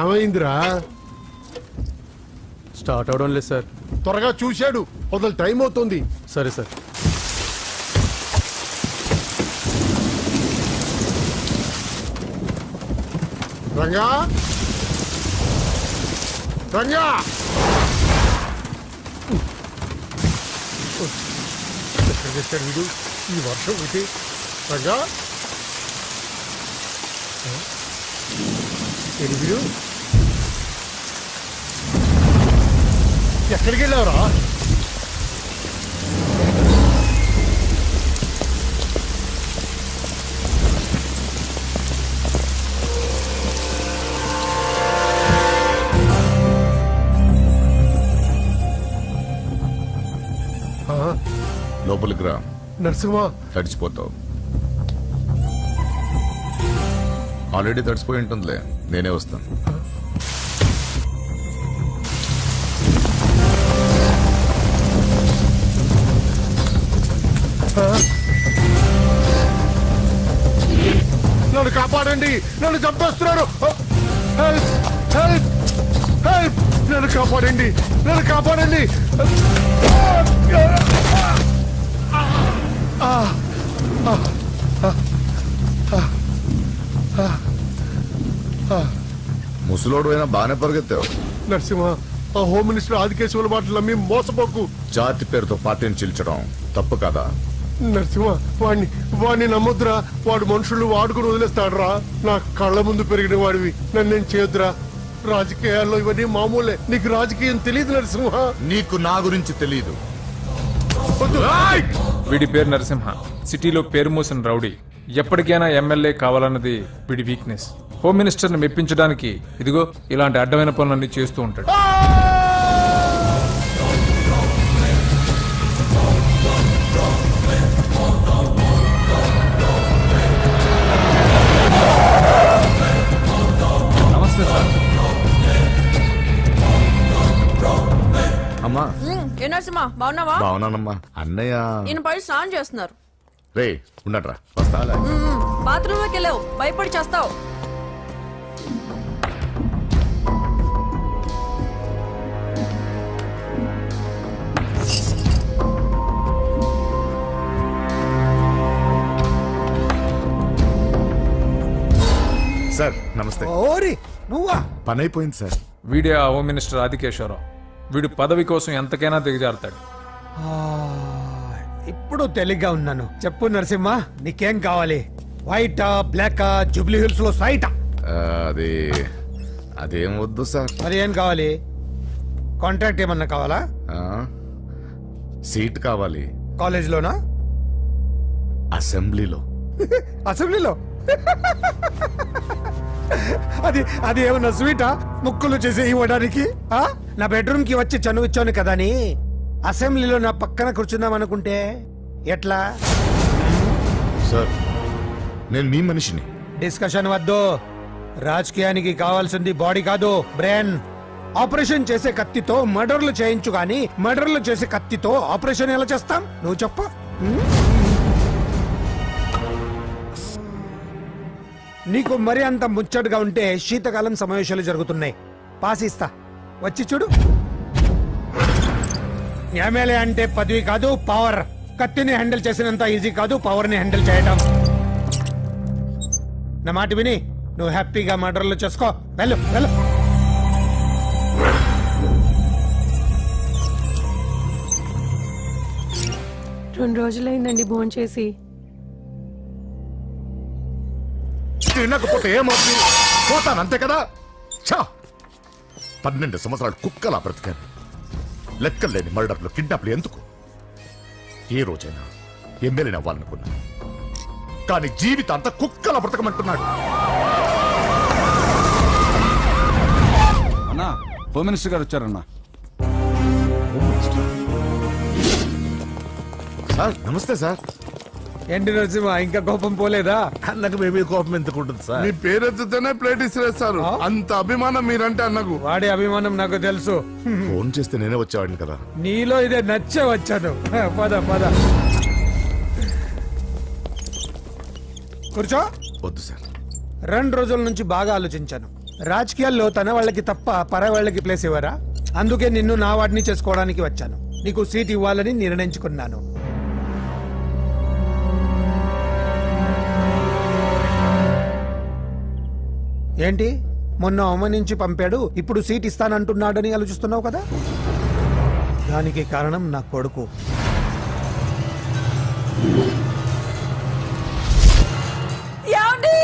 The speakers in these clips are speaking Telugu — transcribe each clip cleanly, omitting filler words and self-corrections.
ఏమైందిరా? స్టార్ట్ అవడం లేదు సార్. త్వరగా చూశాడు, వదలు, టైం అవుతుంది. సరే సార్. రంగా, రంగా, ఎక్కడ చేశాడు వీడు ఈ వర్షం ఒకటి? రంగా, వీడు ఎక్కడికి వెళ్ళావురా? లోపలికి రా. నరసింహ, తడిచిపోతావు. ఆల్రెడీ తడిసిపోయి ఉంటుందిలే, నేనే వస్తాను. నన్ను కాపాడండి, నన్ను చంపేస్తున్నారు. హెల్ప్, హెల్ప్, హెల్ప్, నన్ను కాపాడండి, నన్ను కాపాడండి. ముసలోడు అయినా బాగానే పరిగెత్తావు. నరసింహ, ఆ హోమ్ మినిస్టర్ ఆదికేశవుల మాటలు నమ్మి మోసపోకు. జాతి పేరుతో పార్టీని చీల్చడం తప్పు కదా? నరసింహ, వాడిని నమ్మొద్దురా. వాడు మనుషులు వాడుకుని వదిలేస్తాడురా. నా కళ్ళ ముందు పెరిగిన వాడివి, నన్ను నేను చేయొద్దురా. రాజకీయాల్లో ఇవన్నీ మామూలే. నీకు రాజకీయం తెలియదు నరసింహ. నీకు నా గురించి తెలియదు. వీడి పేరు నరసింహ, సిటీలో పేరు మోసిన రౌడీ. ఎప్పటికైనా ఎమ్మెల్యే కావాలన్నది వీడి వీక్నెస్. హోమ్ మినిస్టర్ని మెప్పించడానికి ఇదిగో ఇలాంటి అడ్డమైన పనులన్నీ చేస్తూ ఉంటాడు. నమస్తే సార్. అమ్మా. ఏ నరసింహ, బాగున్నావా? బాగున్నానమ్మా. అన్నయ్య ఈయన పడి స్నానం చేస్తున్నారు. రే ఉండట్రా, వస్తాలే. బాత్రూంలోకి వెళ్ళావు, భయపడి చేస్తావు. సార్ నమస్తే. ఓరి నువ్వా? పని అయిపోయింది సార్. వీడే ఆ హోమ్ మినిస్టర్ ఆదికేశ్వరరావు. వీడు పదవి కోసం ఎంతకైనా దిగజారుతాడు. ఇప్పుడు తెలిగ్గా ఉన్నాను. చెప్పు నరసింహ, నీకేం కావాలి? వైటా, బ్లాకా, జూబ్లీ హిల్స్ లో సైటా? అది అదేం వద్దు సార్. మరి ఏం కావాలి? కాంట్రాక్ట్ ఏమన్నా కావాలా? సీట్ కావాలి. కాలేజ్ లోనా? అసెంబ్లీలో. అసెంబ్లీలో? అది అది ఏమన్నా స్వీటా? ముక్కులు చేసి ఇవ్వడానికి? నా బెడ్రూమ్ కి వచ్చి చనువిచ్చాను కదా అని అసెంబ్లీలో నా పక్కన కూర్చుందాం అనుకుంటే ఎట్లా? సార్ నేను మీ మనిషిని. డిస్కషన్ వద్దు. రాజకీయానికి కావాల్సింది బాడీ కాదు, బ్రెయిన్. ఆపరేషన్ చేసే కత్తితో మర్డర్లు చేయించు గాని మర్డర్లు చేసే కత్తితో ఆపరేషన్ ఎలా చేస్తాం? నువ్వు చెప్పు. నీకు మరి అంత ముచ్చటగా ఉంటే శీతకాలం సమావేశాలు జరుగుతున్నాయి, పాసిస్తా, వచ్చి చూడు. ఎమ్మెల్యే అంటే పదవి కాదు, పవర్. కత్తిని హ్యాండిల్ చేసినంత ఈజీ కాదు పవర్ ని హ్యాండిల్ చేయడం. నా మాట విని నువ్వు హ్యాపీగా మర్డర్లు చేసుకో. వెళ్ళు వెళ్ళు. రెండు రోజులైందండి భోంచేసి. తినకపోతే ఏమవుతుంది? పోతాను అంతే కదా. 12 సంవత్సరాలు కుక్కలా బ్రతికాను. లెక్కలేని మర్డర్లు, కిడ్నాప్లు ఎందుకు? ఏ రోజైనా ఎమ్మెల్యేని అవ్వాలనుకున్నా, కానీ జీవితాంతా కుక్కలా బ్రతకమంటున్నాడు. అన్నా, హోమ్ మినిస్టర్ గారు వచ్చారన్నా. సార్ నమస్తే సార్. ఏంటి నరసింహ ఇంకా కోపం పోలేదా? అన్నకు మేబీ కోపం ఎందుకు ఉంటుంది సార్? మీ పేరెత్తితేనే ప్లేట్ ఇసిరేస్తారు. ఆ? అంత అభిమానం మీరంటే అన్నకు. వాడి అభిమానం నాకు తెలుసు. ఫోన్ చేస్తే నేనే వచ్చేవాడిని కదా. నీలో ఇదే నచ్చే వచ్చాను. పద పద కూర్చో. వద్దు సార్. 2 రోజుల నుంచి బాగా ఆలోచించాను. రాజకీయాల్లో తన వాళ్ళకి తప్ప పర వాళ్ళకి ప్లేస్ ఇవ్వరా? అందుకే నిన్ను నా వాడిని చేసుకోవడానికి వచ్చాను. నీకు సీట్ ఇవ్వాలని నిర్ణయించుకున్నాను. ఏంటి మొన్న అవమానించి పంపాడు, ఇప్పుడు సీట్ ఇస్తానంటున్నాడని ఆలోచిస్తున్నావు కదా? దానికి కారణం నా కొడుకు. ఏమండి?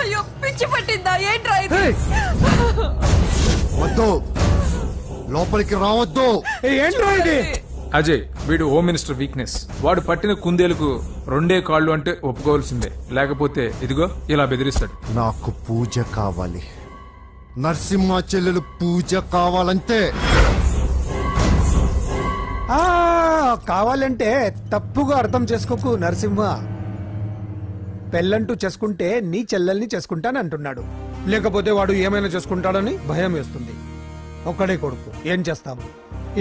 అయ్యో పిచ్చి పట్టిందా ఏంట్రా ఇది? వద్దు, లోపలికి రావద్దు. ఏంట్రా ఇది? అజయ్ వీడు హోమ్ మినిస్టర్ వీక్నెస్. వాడు పట్టిన కుందేలకు 2 కాళ్ళు అంటే ఒప్పుకోవాల్సిందే, లేకపోతే ఇదిగో ఇలా బెదిరిస్తాడు. నాకు పూజ కావాలి, నరసింహ చెల్లెలు పూజ కావాలంతే. ఆ కావాలంటే తప్పుగా అర్థం చేసుకోకు నరసింహ. పెళ్ళంటూ చేసుకుంటే నీ చెల్లెల్ని చేసుకుంటానంటున్నాడు. లేకపోతే వాడు ఏమైనా చేసుకుంటాడని భయం వేస్తుంది. ఒక్కడే కొడుకు, ఏం చేస్తాం?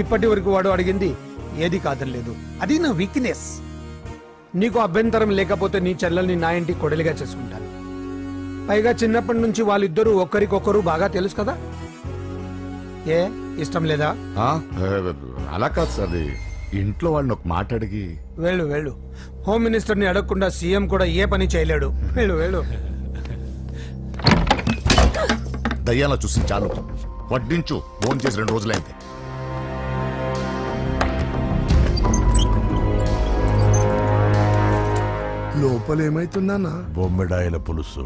ఇప్పటి వరకు వాడు అడిగింది ఏది కాదనలేదు. అది నా వీక్నెస్. నీకు అభ్యంతరం లేకపోతే నీ చెల్లెల్ని నా ఇంటి కొడలిగా చేసుకుంటాను. పైగా చిన్నప్పటి నుంచి వాళ్ళిద్దరూ ఒకరికొకరు బాగా తెలుసు కదా. ఏ ఇష్టం లేదా? ఆ? అలా కాదు సార్. అది ఇంట్లో వాళ్ళని ఒక మాట అడిగి. వెళ్ళు వెళ్ళు. హోమ్ మినిస్టర్ని అడగకుండా సీఎం కూడా ఏ పని చేయలేడు. వెళ్ళు వెళ్ళు. దయ్యాల చూసి చాలు. వడ్డించు. ఫోన్ చేసి 2 రోజులైంది. లోపల ఏమైతుందన్నా? బొమ్మిడాయల పులుసు.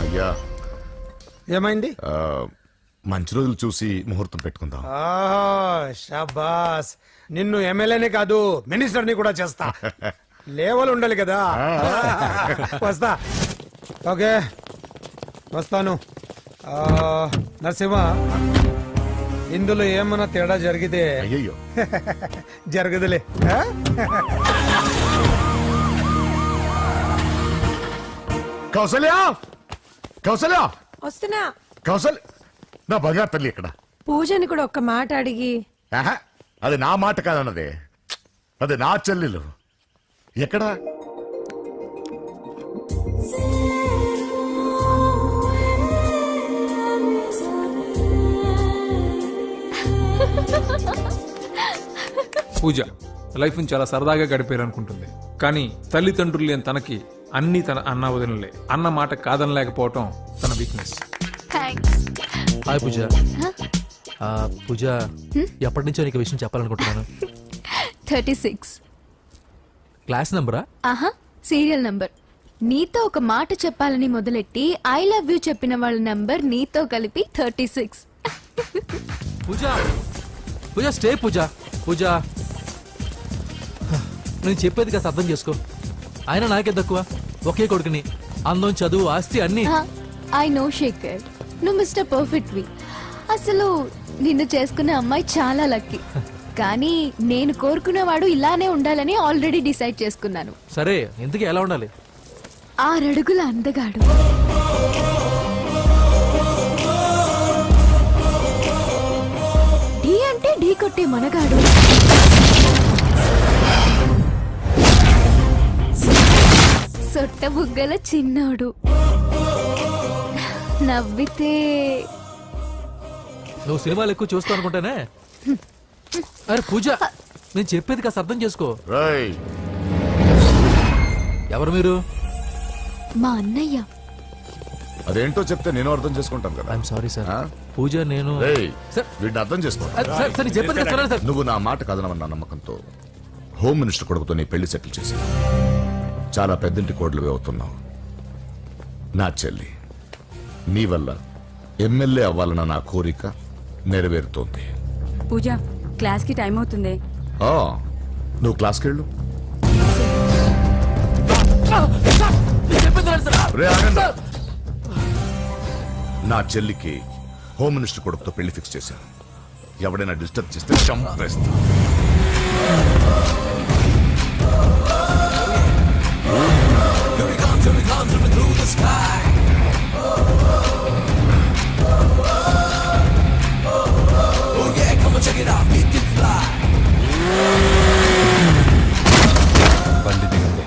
అయ్యా, ఏమైంది? మంచి రోజులు చూసి ముహూర్తం పెట్టుకుందాం. షాబాస్. నిన్ను ఎమ్మెల్యేనే కాదు మినిస్టర్ని కూడా చేస్తా. లేవల్ ఉండాలి కదా. వస్తా. ఓకే వస్తాను. నరసింహ, ఇందులో ఏమన్నా తేడా జరిగితే అయ్యయ్యో, జరగదులే. కౌసల్యా, కౌసల్యా, వస్తున్నా. కౌసల్, నా బంగారు తల్లి ఇక్కడ. పూజని కూడా ఒక్క మాట అడిగి. ఆహా, అది నా మాట కాదన్నదే, అది నా చెల్లెలు. ఎక్కడా? పూజ లైఫ్ని చాలా సరదాగా గడిపారనుకుంటుంది, కానీ తల్లిదండ్రులు లేని తనకి అన్ని తన అన్న వదినలే. అన్న మాట కాదనలేకపోవటం తన వీక్నెస్. థ్యాంక్స్. హాయ్ పూజ. పూజ, ఎప్పటి నుంచో నీకు విషయం చెప్పాలనుకుంటున్నాను. 36. క్లాస్ నంబరా? ఆహా, సీరియల్ నంబర్. నీతో ఒక మాట చెప్పాలని మొదలెట్టి ఐ లవ్ యూ చెప్పిన వాళ్ళ నంబర్ నీతో కలిపి 36. పూజ, పూజ స్టే. పూజ, పూజ నేను చెప్పేది కాస్త అర్థం చేసుకో. ఆయన నాకే తక్కువ, ఒకే కొడుకుని. అందం, చదువు, ఆస్తి అన్ని. ఐ నో శేఖర్, నువ్వు మిస్టర్ పర్ఫెక్ట్ వి. అసలు నిన్ను చేసుకున్న అమ్మాయి చాలా లక్కీ. కానీ నేను కోరుకున్నవాడు ఇలానే ఉండాలని ఆల్రెడీ డిసైడ్ చేసుకున్నాను. సరే, ఎందుకు ఎలా ఉండాలి? 6 అడుగుల అందగాడు, ఢీ అంటే ఢీ కొట్టే మనగాడు, సొట్ట బుగ్గల చిన్నోడు, నవ్వితే నువ్వు సినిమాలు ఎక్కువ చూస్తావు అనుకుంటానే. అరే పూజ, నేను చెప్పేది కాస్త అర్థం చేసుకో. రేయ్, ఎవరు మీరు? మా అన్నయ్య. అదేంటో చెప్తే నేను అర్థం చేసుకుంటాను కదా. I'm sorry sir. ఆ? పూజ నేను రేయ్, సార్, వీడిని అర్థం చేసుకో. సార్, సార్, నేను చెప్పేది కాస్త వినండి సార్. నువ్వు నా మాట కాదనమన్న నమ్మకంతో హోమ్ మినిస్టర్ కొడుకుతో నీ పెళ్లి సెటిల్ చేసి చాలా పెద్దింటి కోడలు అవుతున్నావు. నా చెల్లి, నీ వల్ల ఎమ్మెల్యే అవ్వాలన్న నా కోరిక నెరవేరుతోంది. పూజ క్లాస్ కి టైం అవుతుంది. ఆ, నువ్వు క్లాస్కి వెళ్ళు. రే, ఆగండి. నా చెల్లికి హోమ్ మినిస్టర్ కొడుకుతో పెళ్లి ఫిక్స్ చేశాను. ఎవడైనా డిస్టర్బ్ చేస్తే చంపేస్తా. బండి దిగండి.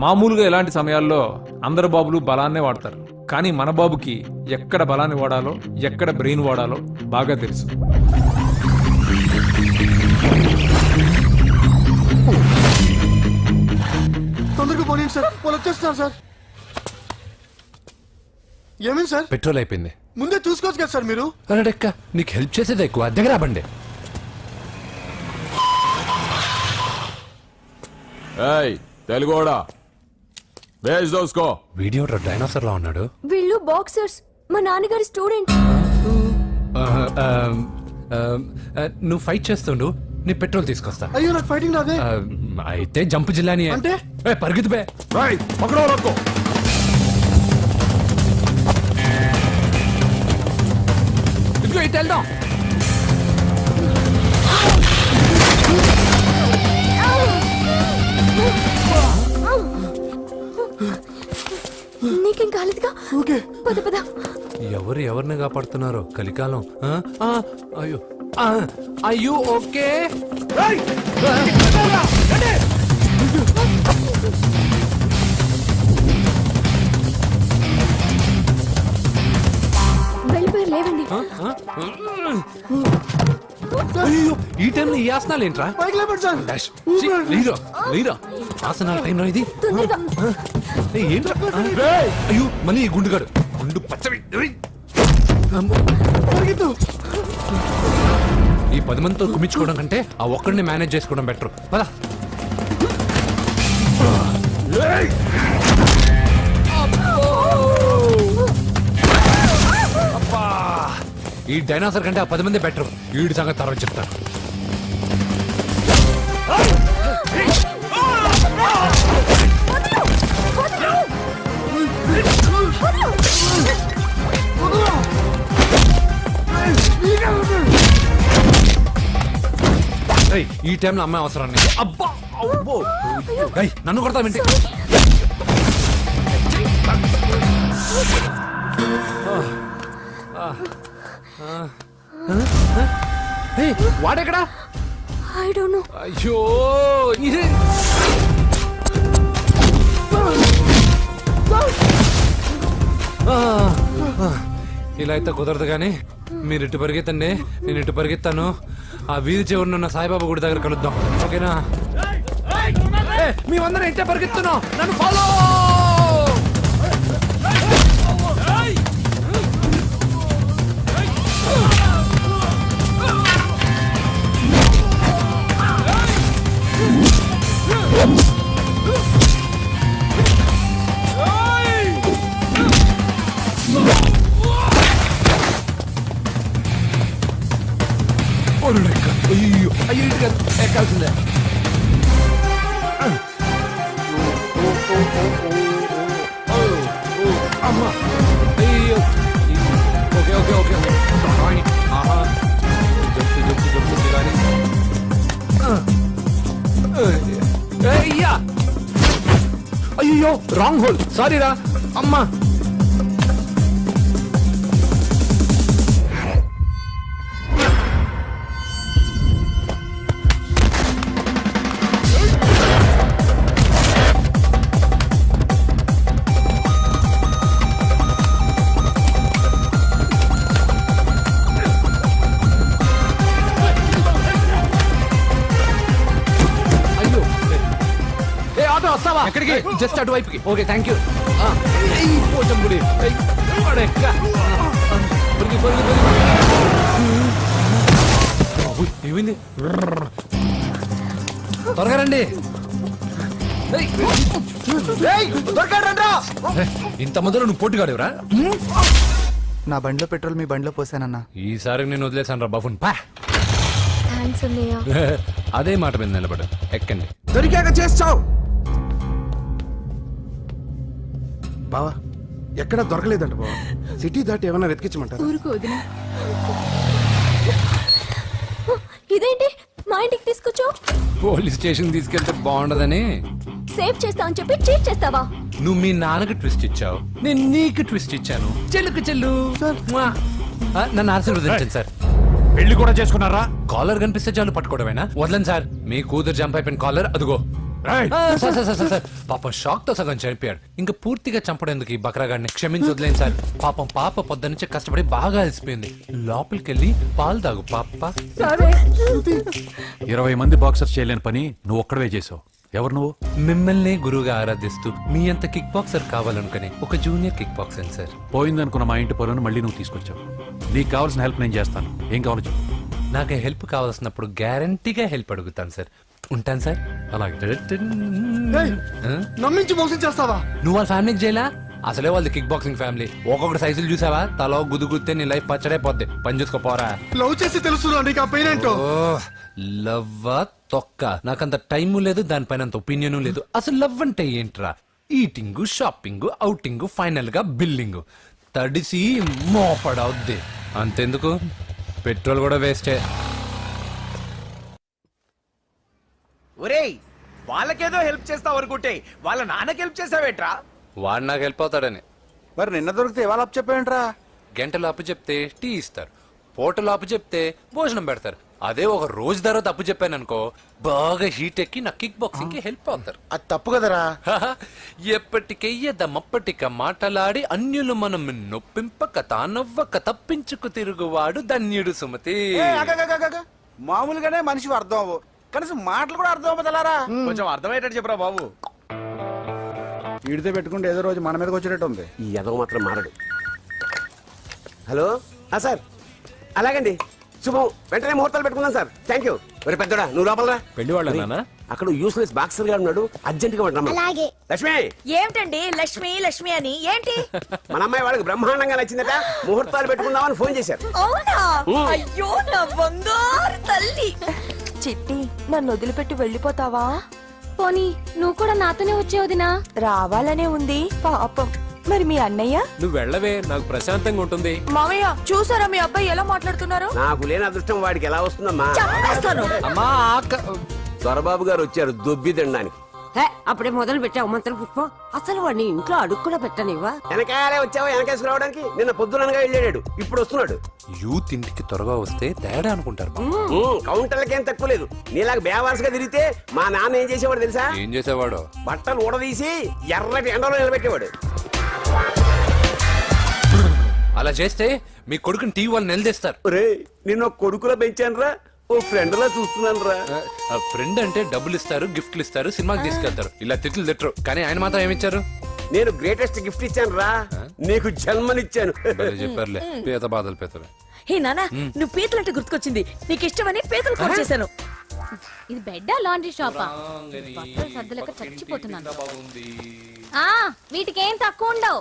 మామూలుగా ఇలాంటి సమయాల్లో అందరు బాబులు బలాన్నే వాడతారు, కానీ మన బాబుకి ఎక్కడ బలాన్ని వాడాలో ఎక్కడ బ్రెయిన్ వాడాలో బాగా తెలుసు. తొందరగా పోనీ సార్, వాళ్ళు వచ్చేస్తున్నారు సార్. ఏమేం సార్? పెట్రోల్ అయిపోయింది. ముందే చూసుకోవచ్చు కదా సార్ మీరు. అరెడెక్క, నీకు హెల్ప్ చేసేది ఎక్కువ, దగ్గర బండి. తెలుగోడా వేజ్ దోసుకో. వీడియో డైనోసర్ లా ఉన్నాడు. వీళ్ళు బాక్సర్స్, మా నాన్నగారి స్టూడెంట్. నువ్వు ఫైట్ చేస్తుండు, నీ పెట్రోల్ తీసుకొస్తా. అయ్యో నాకు ఫైటింగ్ రాదే. అయితే జంప్ జిల్లాని అంటే? పరిగెత్తు బే. పక్కడో రక్కో. ఇదిగో ఇటు వెళ్దాం. నీకేం కాలేదుగా? ఓకే. పద పద. ఎవరు ఎవరిని కాపాడుతున్నారో కలికాలం. అయ్యో అయ్యో ఓకే. వెళ్ళిపోయారు, లేవండి. అయ్యో ఈ టైంలో ఈ ఆసనాలు ఏంట్రా? పైకి లేపండి సార్. డాష్. ఛీ, లేరా లేరా ఆసనాల టైంలో ఇది తొందరగా. ఏయ్, ఏంట్రా? అయ్యో మళ్ళీ ఈ గుండుగాడు గుండు పచ్చవి. పరిగెత్తు. ఈ 10 మందితో కుమ్మించుకోవడం కంటే ఆ ఒక్కడిని మేనేజ్ చేసుకోవడం బెటర్. పదా. ఈ డైనాసర్ కంటే ఆ 10 మంది బెటర్. వీడి సంగతి తర్వాత చెప్తాను. ఏయ్, ఈ టైంలో అమ్మాయి అవసరం నీకు. అబ్బా అబ్బో. ఏయ్, నన్ను కొడతావేంటి? ఏయ్, వాడెక్కడా? I don't know. అయ్యో ఇది ఇలా అయితే కుదరదు కానీ మీరు ఇటు పరిగెత్తండి, నేను ఇటు పరిగెత్తాను. ఆ వీధి చివరిన ఉన్న సాయిబాబా గుడి దగ్గర కలుద్దాం, ఓకేనా? మేమందరం ఇంటే పరిగెత్తున్నాం, నన్ను ఫాలో. No! ఎక్కాల్సిందే. అమ్మా అయ్యో ఓకే ఓకే ఓకే ఆహా జప్తు కానీ అయ్యా అయ్యో రాంగ్ హోల్ సారీ రా అమ్మా. ఎక్కడికి జస్ట్ అటువైపుకి ఓకే థ్యాంక్ యూ. పోచంపుడి ఏమైంది త్వరగా రండి. ఇంత మందిలో నువ్వు పోటీగాడేవరా? నా బండిలో పెట్రోల్ మీ బండిలో పోసానన్నా. ఈసారి నేను వదిలేసాను రా బాబున్ పా. థ్యాంక్స్ అన్నయ్య. అదే మాట మీద నిలబడు ఎక్కండి. దొరికాక చేస్తావు బావా. ఎక్కడ దొరకలేదంట బావా. సిటీ దాటి ఏమన్నా వెతికించమంటారా? ఊరుకు వదిన. ఇదేంటి మా ఇంటికి తీసుకొచ్చావు? పోలీస్ స్టేషన్ తీసుకెళ్తే బాగుండదని. సేవ్ చేస్తా అని చెప్పి చీట్ చేస్తావా? నువ్వు మీ నాన్నకి ట్విస్ట్ ఇచ్చావు, నేను నీకు ట్విస్ట్ ఇచ్చాను. చెల్లుకు చెల్లు నన్ను ఆశీర్వదించండి సార్. పెళ్లి కూడా చేసుకున్నారా? కాలర్ కనిపిస్తే చాలు పట్టుకోవడమేనా? వదలండి సార్. మీ కూతురు జంప్ అయిపోయిన కాలర్ అదిగో. సార్ పాపం షాక్ తో సగం చనిపోయాడు. ఇంకా పూర్తిగా చంపడేందుకు ఈ బక్రాగాడిని క్షమించి వదిలేండి సార్. పాపం పాప పొద్దున్నుంచి కష్టపడి బాగా అలసిపోయింది. లోపలికెళ్ళి పాలు తాగు పాప. 20 మంది బాక్సర్స్ చేయలేని పని నువ్వు ఒక్కడవే చేసావు. ఎవరు నువ్వు? మిమ్మల్ని గురువుగా ఆరాధిస్తూ మీ అంత కిక్ బాక్సర్ కావాలనుకుని ఒక జూనియర్ కిక్ బాక్సర్ సార్. పోయిందనుకున్న మా ఇంటి పొలను మళ్ళీ నువ్వు తీసుకొచ్చావు. నీకు కావాల్సిన హెల్ప్ నేను చేస్తాను. ఏం కావాలో చెప్పు. నాకు హెల్ప్ కావాల్సినప్పుడు గ్యారంటీగా హెల్ప్ అడుగుతాను సార్. ఉంటాను సార్. అలాగే. నమ్మించి మోసం చేస్తావా? నువ్వు వాళ్ళ ఫ్యామిలీకి చేయలా? అసలే వాళ్ళది కిక్ బాక్సింగ్ ఫ్యామిలీ. ఒక్కొక్కటి సైజులు చూసావా? తల గుద్దుగుద్దే నీ లైఫ్ పచ్చడైపోద్ది. పని చూసుకోపోరా. లవ్ చేసి తెలుసు నీకు ఆ పెయిన్ ఏంటో. లవ్వా తొక్క. నాకంత టైము లేదు, దానిపైన అంత ఒపీనియన్ లేదు. అసలు లవ్ అంటే ఏంట్రా? ఈటింగ్, షాపింగ్, ఔటింగ్, ఫైనల్ గా బిల్డింగ్. తడిసి మోపడవుద్ది. అంతెందుకు పెట్రోల్ కూడా వేస్టే. ఒరేయ్, వాళ్ళకేదో హెల్ప్ చేస్తావు అనుకుంటే వాళ్ళ నాన్నకి హెల్ప్ చేసావేట్రా? వాడు నాకు హెల్ప్ అవుతాడని. మరి నిన్న దొరికితే ఇవాళ అప్పు చెప్పేంట్రా? గంటలు అప్పు చెప్తే టీ ఇస్తారు, పూటలు అప్పు చెప్తే భోజనం పెడతారు. అదే ఒక రోజు తర్వాత అప్పు చెప్పాను అనుకో, బాగా హీట్ ఎక్కి నా కిక్ బాక్సింగ్ కి హెల్ప్ అవుతారు. అది తప్పు కదరా. ఎప్పటికెయ్యదమప్పటిక మాటలాడి అన్యులు మనం నొప్పింపక తానవ్వక తప్పించుకు తిరుగువాడు ధన్యుడు సుమతి. మామూలుగానే మనిషి అర్థం అవ్వు, కనీసం మాటలు కూడా అర్థం అవ్వదలారా. కొంచెం అర్థమయ్యేటట్టు చెప్పరా బాబు. వీడితో పెట్టుకుంటే ఏదో రోజు మన మీదకి వచ్చేటట్టు ఉంది. ఈ ఎదవ మాత్రం మారడు. హలో సార్, అలాగండి, శుభం. వెంటనే ముహూర్తాలు పెట్టుకుందాం సార్. Thank you. మరి పెద్దోడా నువ్వు లోపలరా. పెళ్లి వాళ్ళ అక్కడ యూస్లెస్ బాక్సర్ గా ఉన్నాడు, అర్జెంట్ గా ఉంటాం. లక్ష్మి. ఏమిటండి లక్ష్మి లక్ష్మి అని ఏంటి? మన అమ్మాయి వాళ్ళకి బ్రహ్మాండంగా నచ్చిందట, ముహూర్తాలు పెట్టుకుందామని ఫోన్ చేశారు. అవునా? అయ్యో నా బంగారు తల్లి. చిట్టి, నన్ను వదిలిపెట్టి వెళ్ళిపోతావా? పోనీ నువ్వు కూడా నాతోనే వచ్చేవదినా? రావాలనే ఉంది పాపం. మరి మీ అన్నయ్య? నువ్వు వెళ్ళవే, నాకు ప్రశాంతంగా ఉంటుంది. మామయ్య చూసారా మీ అబ్బాయి ఎలా మాట్లాడుతున్నారు? నాకు లేని అదృష్టం వాడికి ఎలా వస్తుందమ్మా? చంపేస్తాను. అమ్మా దొరబాబు గారు వచ్చారు దొబ్బి తినడానికి. అప్పుడే మొదలు పెట్టావు మంత్ర పుష్పం. అసలు వాడిని ఇంట్లో అడుగు కూడా పెట్టనివ్వా? వెనకాలే వచ్చావా వెనకేసుకు రావడానికి? నిన్న పొద్దుననగా వెళ్ళాడు, ఇప్పుడు వస్తున్నాడు. యూత్ ఇంటికి త్వరగా వస్తే తేడా అనుకుంటారు. కౌంటర్లకేం తక్కువ లేదు. నీలాగా బేవారసుగా తిరిగితే మా నాన్న ఏం చేసేవాడు తెలుసా? ఏం చేసేవాడు? బట్టలు ఊడదీసి ఎర్రటి ఎండలో నిలబెట్టేవాడు. అలా చేస్తే మీ కొడుకుని టీవీ వాళ్ళు నిలదీస్తారు. రే, నిన్న కొడుకులో పెంచాను రా, ఓ ఫ్రెండ్ లా చూస్తున్నాను రా. ఫ్రెండ్ అంటే డబ్బులు ఇస్తారు, గిఫ్ట్లు ఇస్తారు, సినిమాకి తీసుకెళ్తారు. ఇలా తిట్లు తిట్టరు. కానీ ఆయన మాత్రం ఏమిచ్చారు? నేను గ్రేటెస్ట్ గిఫ్ట్ ఇచ్చాను రా, నీకు జన్మనిచ్చాను. చెప్పారులే, పీత బాధలు పీతలు. హే నానా, నువ్వు పీతలంటే గుర్తుకొచ్చింది. నీకు ఇష్టమని పీతలు కాల్ చేశాను. ఇది బెడ్డా లాండ్రీ షాపా? బట్టలు సర్దలేక చచ్చిపోతున్నాను. వీటికేం తక్కువ ఉండవు.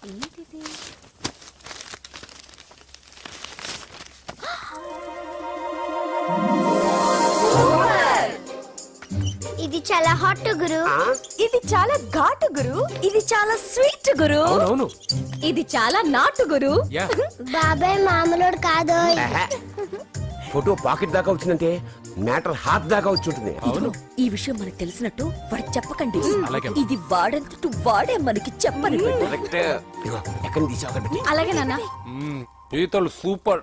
ఏంటిది? చాలా హాట్ గురు ఇది చాలా ఘాటు గురు ఇది చాలా స్వీట్ గురు అవునవును ఇది చాలా నాటు గురు యా బాబాయ్ మామూలుడు కాదు ఫోటో పాకెట్ దాకా వచ్చిందంటే మ్యాటర్ హాత్ దాకా వచ్చి ఉంటుంది. ఈ విషయం మనకు తెలిసినట్టు వాడికి చెప్పకండి అలాగే. ఇది వాడంతట వాడే మనకి చెప్పని కరెక్ట్. ఇదిగో, ఎక్కడ తీసావు అలాగే నాన్న పీతలు సూపర్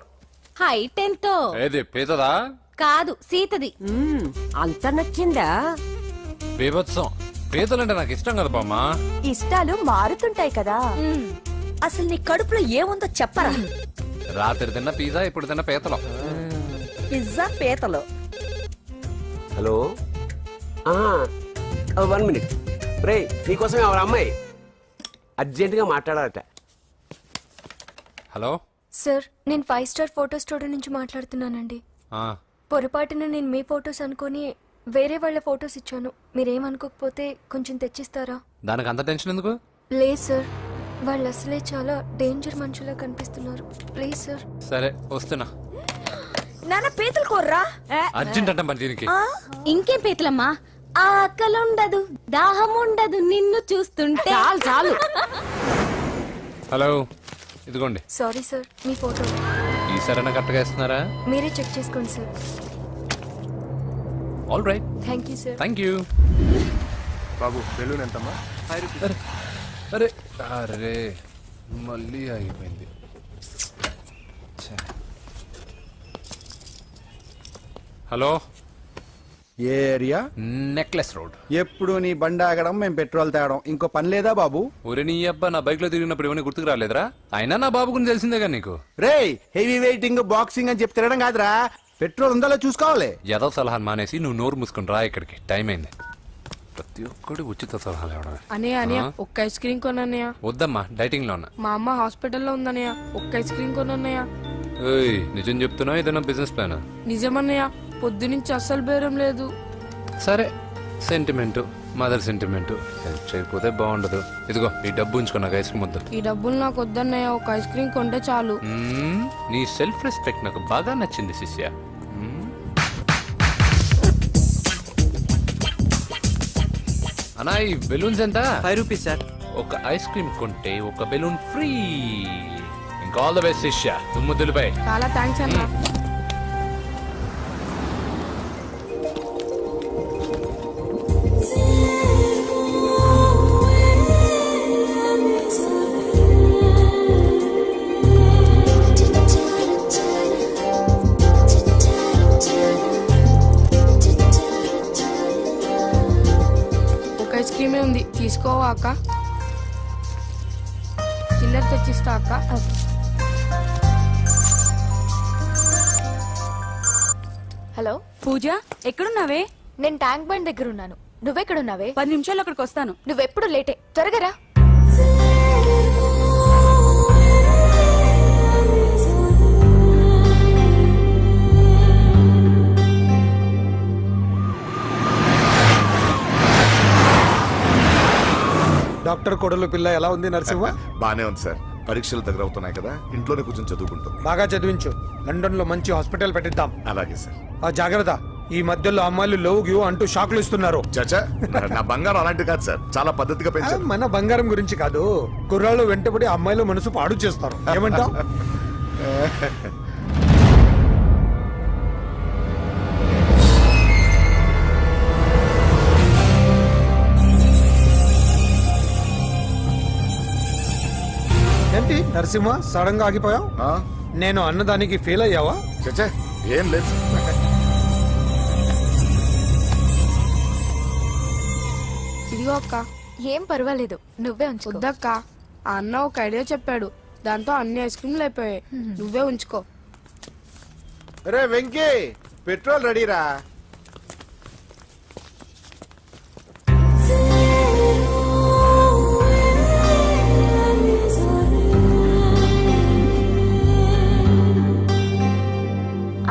హైట్ ఎంతో ఏది పీతదా కాదు సీతది అంత నచ్చిందా బీభత్సం పీతలంటే నాకు ఇష్టం కదా బామ్మ ఇష్టాలు మారుతుంటాయి కదా అసలు నీ కడుపులో ఏముందో చెప్పరా రాత్రి తిన్న పిజ్జా ఇప్పుడు తిన్న పీతలు పిజ్జా పీతలు హలో 1 మినిట్ రే నీకోసమే ఎవరు అమ్మాయి అర్జెంటుగా మాట్లాడాలట. హలో సార్ నేను 5 స్టార్ ఫోటో స్టూడియో నుంచి మాట్లాడుతున్నానండి. ఆ, పొరపాటున నేను మీ ఫోటోస్ అనుకొని వేరే వాళ్ళ ఫోటోస్ ఇచ్చాను. మీరేమనుకోకపోతే కొంచెం తెచ్చిస్తారా? దానికి అంత టెన్షన్ ఎందుకు లేదు సార్, వాళ్ళు అసలే చాలా డేంజర్ మనుషులా కనిపిస్తున్నారు. Please sir. సరే వస్తున్నా నాన్న పీతలు కోర్రా అర్జెంట్ అంట మరి దీనికి ఇంకేం పీతలమ్మా ఆకలి ఉండదు దాహం ఉండదు నిన్ను చూస్తుంటే చాలు చాలు హలో ఇదిగోండి సారీ సార్, మీ ఫోటో ఈసారైనా కరెక్ట్గా ఇస్తున్నారా మీరే చెక్ చేసుకోండి sir. All right thank you sir. Thank you Babu balloon ఎంతమ్మా? అరే అరే మళ్ళీ ఆగిపోయింది ఛే. హలో ఏ ఏరియా? నెక్లెస్ రోడ్ ఎప్పుడు నీ బండి ఆగడం మేము పెట్రోల్ తేవడం ఇంకో పని లేదా బాబు? ఒరే నీ అబ్బా నా బైక్ లో తిరిగినప్పుడు ఏమైనా గుర్తుకు రాలేదురా అయినా నా బాబు గురించి తెలిసిందేగా నీకు రేయ్ హెవీ వెయిటింగ్ బాక్సింగ్ అని చెప్పి తిరగడం కాదురా, పెట్రోల్ ఉందో చూసుకోవాలి. ఏదో సలహా మానేసి నువ్వు నోరు మూసుకుని రా ఇక్కడికి టైం అయింది. ప్రతి ఒక్కడు ఉచిత సలహాలు ఇవ్వడమే. అనయ్య ఆ? ఒక్క ఐస్ క్రీమ్ కొనన్నయ్య. వద్దమ్మా డైటింగ్ లో ఉన్నా. మా అమ్మ హాస్పిటల్లో ఉందన్నయ్య, ఒక్క ఐస్ క్రీమ్ కొనన్నయ్య. ఏయ్ నిజం చెప్తున్నావు ఏదైనా బిజినెస్ ప్లాన్? నిజమన్నయ్య, పొద్దునుంచి అస్సలు బేరం లేదు. సరే సెంటిమెంట్ మదర్ సెంటిమెంట్ హెల్ప్ చేయకపోతే బాగుండదు. ఇదిగో ఈ డబ్బు ఉంచుకో నాకు ఐస్ క్రీమ్ వద్దు. ఈ డబ్బులు నాకు వద్దన్నయ్య, ఒక ఐస్ క్రీమ్ కొంటే చాలు. నీ సెల్ఫ్ రెస్పెక్ట్ నాకు బాగా నచ్చింది శిష్య. అన్నా ఈ బెలూన్స్ ఎంత? 5 రూపీస్ సార్. ఒక ఐస్ క్రీమ్ కొంటే ఒక బెలూన్ ఫ్రీ. ఇంకా ఆల్ ద బెస్ట్ శిష్య, తుమ్ము దులిపై. చాలా థ్యాంక్స్ అన్న. ఒక ఐస్ క్రీమే ఉంది, తీసుకోవా అక్క? చిల్లర తెచ్చిస్తా అక్క. హలో పూజ ఎక్కడున్నావే? నేను ట్యాంక్ బండ్ దగ్గర ఉన్నాను. నువ్వెక్కడున్నావే? 10 నిమిషాలు అక్కడికి వస్తాను. నువ్వెప్పుడు లేటే, త్వరగా రా. డాక్టర్ కొడలు పిల్ల ఎలా ఉంది నరసింహ? బానే ఉంది సార్. పరీక్షలు దగ్గర అవుతున్నాయి కదా, ఇంట్లోనే కూర్చొని చదువుకుంటుంది. బాగా చదివించు. లండన్ లో మంచి హాస్పిటల్ పెట్టిద్దాం. అలాగే సార్. ఆ జాగ్రత్త, ఈ మధ్యలో అమ్మాయిలు లవ్ గివ్ అంటూ షాక్లు ఇస్తున్నారు. చచ్చా నా బంగారం అలాంటి కాదు సార్, చాలా పద్ధతిగా పెంచారు. మన బంగారం గురించి కాదు, కుర్రాళ్ళు వెంటబడి అమ్మాయిలు మనసు పాడు చేస్తారు. ఏమంటావ్? ఏంటి నరసింహ సడన్ గా ఆగిపోయావు? ఆ? నేను అన్నదానికి ఫీల్ అయ్యావా? చచ్చా ఏం లేదు సార్. ఇదిగో అక్క. ఏం పర్వాలేదు, నువ్వే ఉంచుకో. వద్దక్క, ఆ అన్న ఒక ఐడియా చెప్పాడు, దాంతో అన్ని ఐస్ క్రీమ్లు అయిపోయాయి. నువ్వే ఉంచుకో. రే వెంకీ, పెట్రోల్ రెడీరా.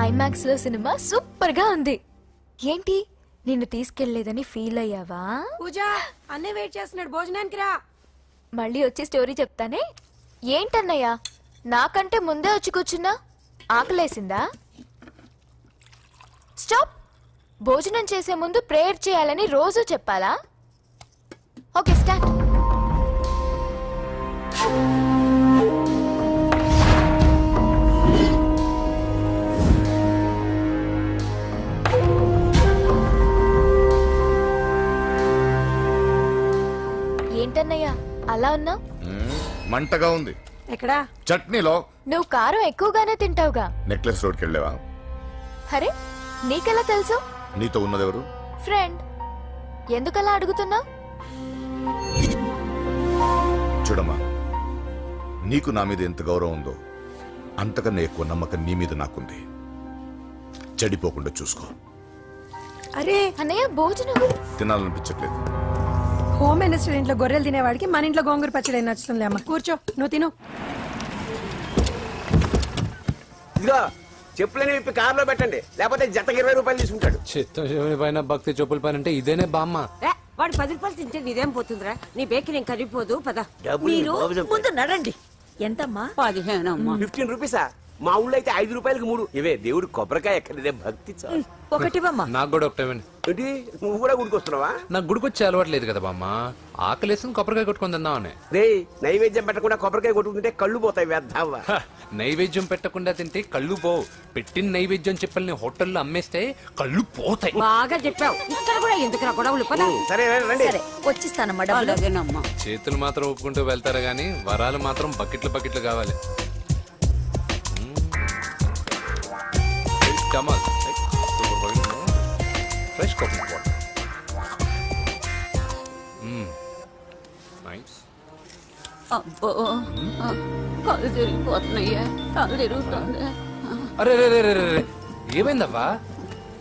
ఐమాక్స్ లో సినిమా సూపర్ గా ఉంది. ఏంటి నిన్ను తీసుకెళ్లేదని ఫీల్ అయ్యావా? పూజ అన్నీ వెయిట్ చేస్తున్నాడు, భోజనానికి రా. మళ్ళీ వచ్చి స్టోరీ చెప్తానే. ఏంటన్నయ్యా, నాకంటే ముందే వచ్చి కూర్చున్నా? ఆకలేసిందా? స్టాప్. భోజనం చేసే ముందు ప్రేయర్ చేయాలని రోజు చెప్పాలా? Okay start. ఏంటన్నయ్యా అలా ఉన్నావు? మంటగా ఉంది. ఎక్కడా? చట్నీలో. నువ్వు కారం ఎక్కువగానే తింటావుగా. నెక్లెస్ రోడ్కి వెళ్ళావా? అరే నీకెలా తెలుసు? నీతో ఉన్నదెవరు? ఫ్రెండ్. ఎందుకలా అడుగుతున్నావు? చూడమ్మా, నీకు నా మీద ఎంత గౌరవం ఉందో అంతకన్నా ఎక్కువ నమ్మకం నీ మీద నాకుంది. చెడిపోకుండా చూసుకో. అరే అన్నయ్య భోజనం. తినాలనిపించట్లేదు. హోమ్ మినిస్టర్ ఇంట్లో గొర్రెలు తినేవాడికి మన ఇంట్లో గోంగూర పచ్చడి నచ్చుతుంది అమ్మ. కూర్చో, నువ్వు తిను. ఇదిగో చెప్పులని విప్పి కారులో పెట్టండి, లేకపోతే జతకి 20 రూపాయలు తీసుకుంటాడు. చిత్తం పైన భక్తి చెప్పుల పైన అంటే ఇదేనే బామ్మ. వాడు 10 రూపాయలు తింటే నీదేం పోతుందిరా? నీ బేకి నేను కరిగిపోదు పద. డబ్బులు మీరు బాబు చెప్పాడు. ముందు నడండి. ఎంతమ్మా? 15 అమ్మా. 15 రూపీసా? మా ఊళ్ళో అయితే 5 రూపాయలకి 3. ఇవే దేవుడు కొబ్బరికాయ ఎక్కడిదే భక్తి చాలు. ఒకటివమ్మా. నాకు కూడా ఒకటే ఇవ్వండి. ఏంటి నువ్వు కూడా గుడికొస్తున్నావా? నాకు గుడికొచ్చే అలవాటు లేదు కదా బామ్మ. ఆకలేసిన కొబ్బరికాయ కొట్టుకొని తిందామని. రే నైవేద్యం పెట్టకుండా కొబ్బరికాయ కొట్టుకుంటే కళ్ళు పోతాయి వేద్దావా. నైవేద్యం పెట్టకుండా తింటే కళ్ళు పోవు. పెట్టిన నైవేద్యం చెప్పల్ని హోటల్లో అమ్మేస్తే కళ్ళు పోతాయి. బాగా చెప్పావు. ఇక్కడ కూడా ఎందుకురా గొడవలు? పద. సరే రండి. సరే వచ్చిస్తానమ్మా డబ్బులు. చేతులు మాత్రం ఒప్పుకుంటూ వెళ్తారు గానీ వరాలు మాత్రం బకెట్లు బకెట్లు కావాలి. కమాల్ ఫ్రెష్ కాఫీ వాటర్. నైస్. అబ్బో కళ్ళు తిరిగిపోతున్నాయ్యా. కళ్ళు తిరుగుతుంది. అరే రే రే రే రే, ఏమైందవ్వా?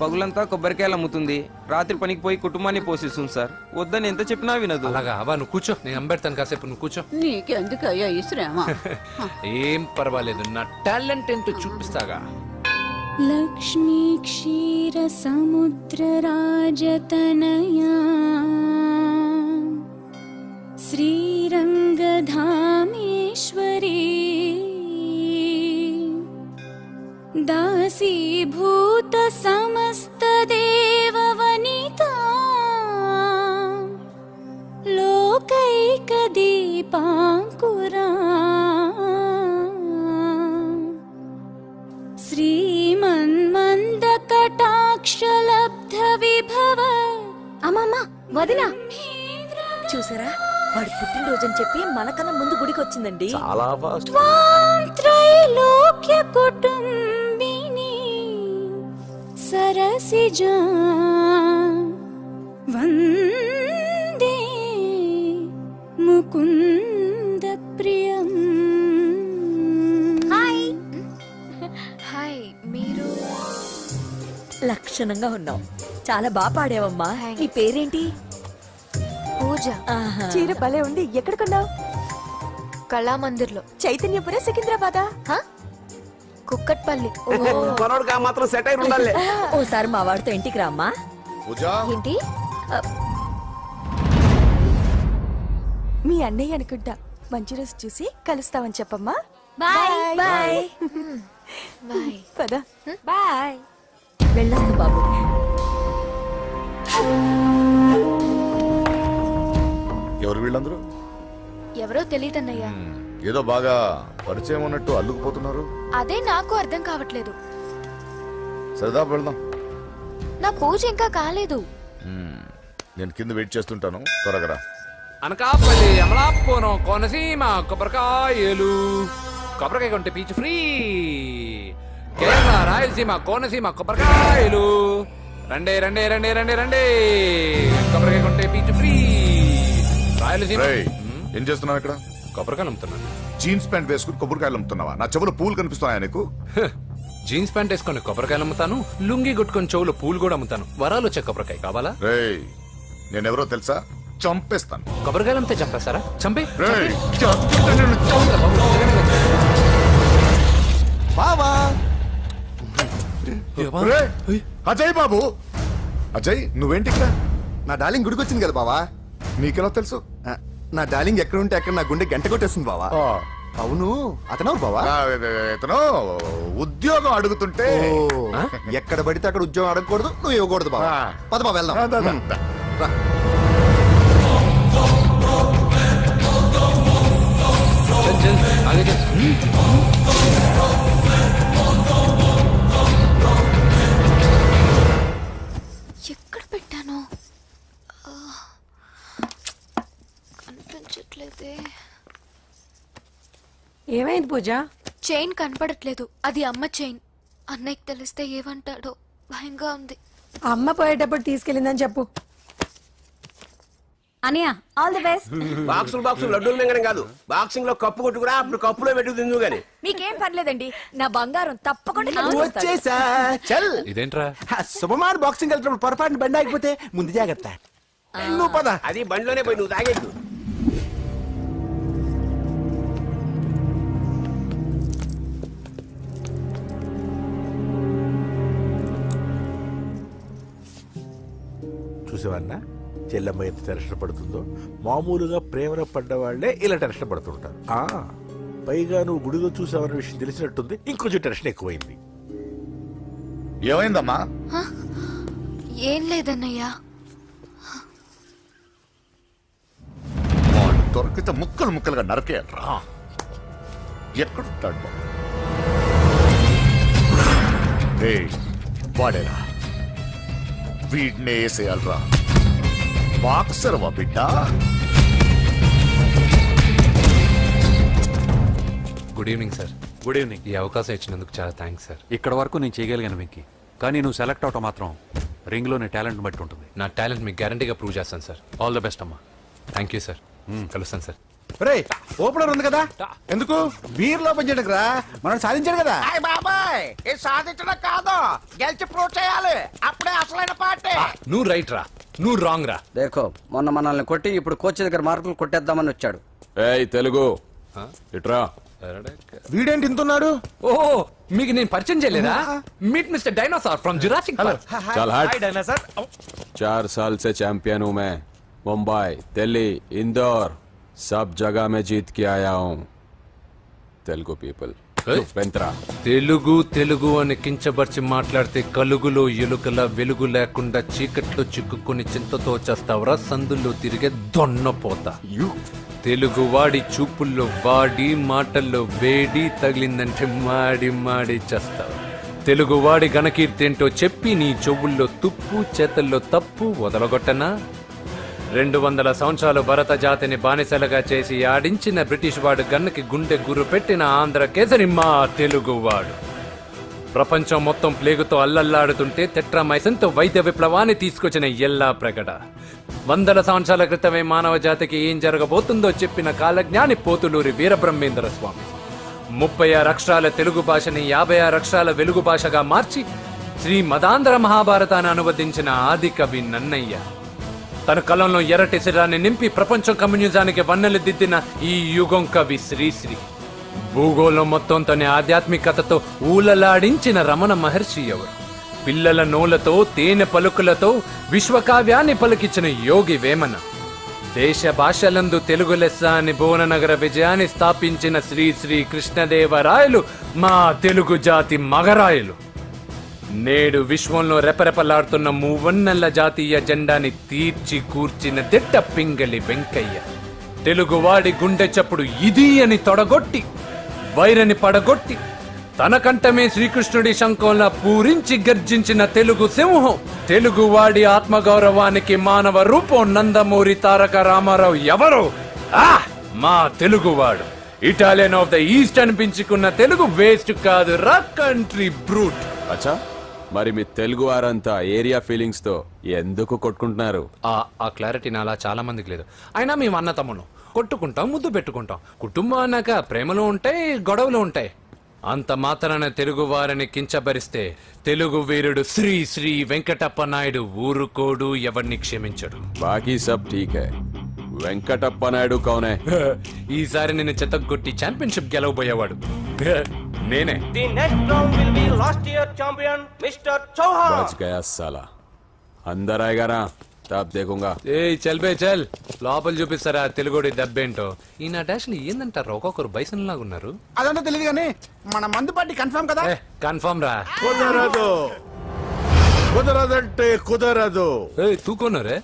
పగులంతా కొబ్బరికాయలు అమ్ముతుంది. రాత్రి పనికి పోయి కుటుంబాన్ని పోషిస్తుంది సార్. వద్దని ఎంత చెప్పినా వినదు. అలాగా అవ్వా, నువ్వు కూర్చో, నేను అంబెడతాను కాసేపు. నువ్వు కూర్చో. నీకెందుకయ్యా ఈ శ్రమ? ఏం పర్వాలేదు, నా టాలెంట్ ఏంటో చూపిస్తాగా. లక్ష్మీ క్షీర సముద్ర రాజతనయా శ్రీరంగధామేశ్వరీ దాసీభూత సమస్త దేవవనితా లోకైక దీపాంకురా శ్రీమన్మంద కటాక్షలబ్ధ విభవ. అమ్మమ్మ వదినా చూసారా? వాడు పుట్టినరోజని చెప్పి మనకన్నా ముందు గుడికి వచ్చిందండి. చాలా ఫాస్ట్. త్రైలోక్య కుటుంబిని సరసిజా వందే ముకుంద ప్రియం. హాయ్. హాయ్. మీరు లక్షణంగా ఉన్నావు. చాలా బాగా పాడావమ్మా. నీ పేరేంటి? పూజ. చీర భలే ఉంది. ఎక్కడ కొన్నావు? కళామందిర్లో. చైతన్యపుర సికింద్రాబాదా? కుక్కట్పల్లి. కొనోడుగా మాత్రం సెట్ అయి ఉండాలి. ఓసారి మా వాడితో ఇంటికి రామ్మా. పూజా, ఏంటి? మీ అన్నయ్య అనుకుంటా. మంచి రోజు చూసి కలుస్తామని చెప్పమ్మా. బాయ్. బాయ్. బాయ్. పద. బాయ్. వెళ్ళొస్తా బాబు. ఎవరు వీళ్ళందరూ? ఎవరో తెలియదన్నయ్యా. ఏదో బాగా పరిచయం ఉన్నట్టు అల్లుకుపోతున్నారు. అదే నాకు అర్థం కావట్లేదు. సరదా వెళ్దాం. నా పూజ ఇంకా కాలేదు. నేను కింద వెయిట్ చేస్తుంటాను, త్వరగా రా. అనకాపల్లి, అమలాపురం, కోనసీమ కొబ్బరికాయలు. కొబ్బరికాయ కొంటే పీచు ఫ్రీ. కేరళ, రాయలసీమ, కోనసీమ కొబ్బరికాయలు. రండే రండే రండే రండే రండే. కొబ్బరికాయ కొంటే పీచు ఫ్రీ. రాయలసీమ. రేయ్, ఏం చేస్తున్నావు ఇక్కడ? కొబ్బరికాయలు అమ్ముతున్నాను. జీన్స్ ప్యాంట్ వేసుకుని కొబ్బరికాయలు అమ్ముతున్నావా? నా చెవులు పూలు కనిపిస్తున్నాయా నీకు? జీన్స్ ప్యాంట్ వేసుకొని కొబ్బరికాయలు అమ్ముతాను. లుంగి కొట్టుకొని చెవులో పూలు కూడా అమ్ముతాను. వరాలు వచ్చే కొబ్బరికాయ కావాలా? రేయ్, నేనెవరో తెలుసా? చంపేస్తాను. కొబ్బరికాయలు అమ్మితే చంపేస్తారా? చంపే. రేయ్, బావా రేయ్, అజయ్ బాబు. అజయ్, నువ్వేంటి ఇక్కడ? నా డార్లింగ్ గుడికి వచ్చింది కదా బావా. నీకెలా తెలుసు? నా డార్లింగ్ ఎక్కడ ఉంటే అక్కడ నా గుండె గంట కొట్టేస్తుంది బావా. అవును అతను బావా ఇతను ఉద్యోగం అడుగుతుంటే ఎక్కడ పడితే అక్కడ ఉద్యోగం అడగకూడదు నువ్వు ఇవ్వకూడదు బావా పద బావ వెళ్దాం రా. చల్ చల్ ఆగే చల్. ఎక్కడ పెట్టాను కనిపించట్లేదే. ఏమైంది పూజ? చైన్ కనపడట్లేదు. అది అమ్మ చైన్. అన్నయ్యకి తెలిస్తే ఏమంటాడో భయంగా ఉంది. అమ్మ పోయేటప్పుడు తీసుకెళ్ళిందని చెప్పు. అనియా ఆల్ ది బెస్ట్. బాక్సులు లడ్డూలు మింగడం కాదు, బాక్సింగ్ లో కప్పు కొట్టుకురా, అప్పుడు కప్పులో పెట్టుకు తిందు గాని. మీకేం పర్లేదండి, నా బంగారం తప్పకుండా వచ్చేసా చల్. ఇదేంట్రా? శుభమాన్ బాక్సింగ్ వెళ్తున్నప్పుడు పొరపాటున బండి ఆగిపోతే ముందు జాగ్రత్త. నువ్వు పద. అది బండిలోనే పోయి నువ్వు తాగేద్దు. చూసేవన్నా చెల్లమ్మ ఎంత టెన్షన్ పడుతుందో. మామూలుగా ప్రేమలో పడ్డ వాళ్ళే ఇలా టెన్షన్ పడుతుంటారు. పైగా నువ్వు గుడిలో చూసావన్న విషయం తెలిసినట్టుంది, ఇంకొంచెం టెన్షన్ ఎక్కువైంది. ఏమైందమ్మా? ఏం లేదన్నయ్యా. వాడు దొరికితే ముక్కలు ముక్కలుగా నరకేయరా. ఎక్కడుంటాడు బాబు? ఏయ్, వాడేరా, వీడినే వేసేయాలరా. బాక్సర్ వా బిడ్డ. Good evening sir. Good evening. ఈ అవకాశం ఇచ్చినందుకు చాలా థ్యాంక్స్ సార్. ఇక్కడ వరకు నేను చేయగలిగాను వెంకీ, కానీ నువ్వు సెలెక్ట్ అవటం మాత్రం రింగ్లోని టాలెంట్ బట్టి ఉంటుంది. నా టాలెంట్ మీకు గ్యారంటీగా ప్రూవ్ చేస్తాను సార్. ఆల్ ద బెస్ట్ అమ్మా. Thank you sir. కలుస్తాను సార్. రే ఓపెనర్ ఉంది కదా, ఎందుకు బీర్ లో పనిచేయడానికి రా, మనం సాధించాడు కదా. బాబాయ్ ఇది సాధించడం కాదు, గెలిచి ప్రూవ్ చేయాలి, అప్పుడే అసలైన పార్టీ. నువ్వు రైట్ రా, నువ్వు రాంగ్ రా. దేఖో మొన్న మనల్ని కొట్టి ఇప్పుడు కోచ్ దగ్గర మార్కులు కొట్టేద్దామని వచ్చాడు. ఏయ్ తెలుగు ఇట్రా. వీడేంటి ఇంతున్నాడు? ఓహో, మీకు నేను పరిచయం చేయలేదా? Meet mister dinosaur from Jurassic park. चल हट. 4 साल से चैंपियन हूँ मैं. मुंबई, दिल्ली, इंदौर सब जगह में जीत के आया हूँ. तेलुगु पीपल వెంత్రా. తెలుగు తెలుగు అని కించబర్చి మాట్లాడితే కలుగులో ఎలుకల వెలుగు లేకుండా చీకట్లో చిక్కుకొని చింతతో చేస్తావరా సందుల్లో తిరిగే దొన్నపోతా. తెలుగు వాడి చూపుల్లో వాడి మాటల్లో వేడి తగిలిందంటే మాడి మాడి చేస్తావు. తెలుగు వాడి ఘనకీర్తి ఏంటో చెప్పి నీ చెవుల్లో తుప్పు చేతల్లో తప్పు వదలగొట్టనా? 200 సంవత్సరాలు భరత జాతిని బానిసలుగా చేసి ఆడించిన బ్రిటిష్ వాడు గన్నకి గుండె గుర్రు పెట్టిన ఆంధ్ర కేసరి మా తెలుగువాడు. ప్రపంచం మొత్తం ప్లేగుతో అల్లల్లాడుతుంటే టెట్రామైసిన్తో వైద్య విప్లవాన్ని తీసుకొచ్చిన ఎల్లా ప్రగడ. 100 సంవత్సరాల క్రితమే మానవ జాతికి ఏం జరగబోతుందో చెప్పిన కాలజ్ఞాని పోతులూరి వీరబ్రహ్మేంద్ర స్వామి. 36 అక్షరాల తెలుగు భాషని 56 అక్షరాల వెలుగు భాషగా మార్చి శ్రీ మదాంధ్ర మహాభారతాన్ని అనువదించిన ఆది కవి నన్నయ్య. తన కలంలో ఎర్రటి శిరాన్ని నింపి ప్రపంచం కమ్యూనిజానికి వన్నెలు దిద్దిన ఈ యుగం కవి శ్రీశ్రీ. భూగోళం మొత్తం తన ఆధ్యాత్మికతతో ఊలలాడించిన రమణ మహర్షి ఎవరు? పిల్లల నోలతో తేనె పలుకులతో విశ్వకావ్యాన్ని పలికించిన యోగి వేమన. దేశ భాషలందు తెలుగు లెస్స అని భువననగర విజయాన్ని స్థాపించిన శ్రీ శ్రీ కృష్ణదేవరాయలు మా తెలుగు జాతి మగరాయలు. నేడు విశ్వంలో రెపరెపలాడుతున్న మూవన్నెల జాతీయ జెండాని తీర్చి కూర్చిన దిట్ట పింగళి వెంకయ్య. తెలుగువాడి గుండె చప్పుడు ఇది అని తొడగొట్టి వైరని పడగొట్టి తన కంఠమే శ్రీకృష్ణుడి శంఖంలా పూరించి గర్జించిన తెలుగు సింహం. తెలుగువాడి ఆత్మగౌరవానికి మానవ రూపం నందమూరి తారక రామారావు ఎవరో? మా తెలుగువాడు. ఇటాలియన్ ఆఫ్ ద ఈస్ట్ అనిపించుకున్న తెలుగు వేస్ట్ కాదు రా కంట్రీ బ్రూట్. అచ్చా, మరి మీ తెలుగు వారంతా ఏరియా ఫీలింగ్స్ తో ఎందుకు కొట్టుకుంటున్నారు? ఆ క్లారిటీ నాలా చాలా మందికి లేదు. అయినా మేము అన్న తమ్మును కొట్టుకుంటాం, ముద్దు పెట్టుకుంటాం. కుటుంబం అన్నాక ప్రేమలు ఉంటాయి, గొడవలు ఉంటాయి. అంత మాత్రాన తెలుగు వారిని కించబరిస్తే తెలుగు వీరుడు శ్రీ శ్రీ వెంకటప్ప నాయుడు ఊరుకోడు, ఎవరిని క్షమించడు. బాకీ సబ్ ఠీక్ హై. వెంకటప్ప నాయుడు కౌనే? ఈసారి నేను చెత్తగొట్టి ఛాంపియన్షిప్ గెలవబోయేవాడు నేనే. बच गया साला. अंदर आएगा ना? तब देखूंगा ఏ చల్ బే చల్ లోపల చూపిస్తారా తెలుగుడి దెబ్బేంటో ఈ నా డాష్ ఏందంటారు ఒక్కొక్కరు బైసన్ లాగా ఉన్నారు అదంతా తెలియదు కానీ మన మందు పార్టీ కన్ఫర్మ్ కదా కన్ఫర్మ్ రా కుదరదు కుదరదంటే కుదరదు ఏ తూకోనరే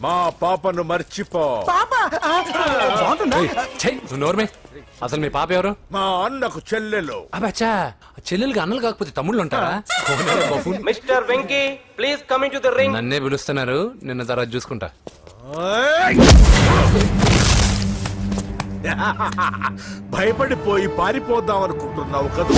మా పాపను మర్చిపో నోర్మే అసలు మీ పాప ఎవరు మా అన్నకు చెల్లెలు అబ్బచ్చా చెల్లెలుగా అన్నలు కాకపోతే తమ్ముళ్ళు ఉంటారా mister Venky please come in to the ring. నన్నే పిలుస్తున్నారు నిన్న తర్వాత చూసుకుంటా భయపడిపోయి పారిపోదాం అనుకుంటున్నావు కదూ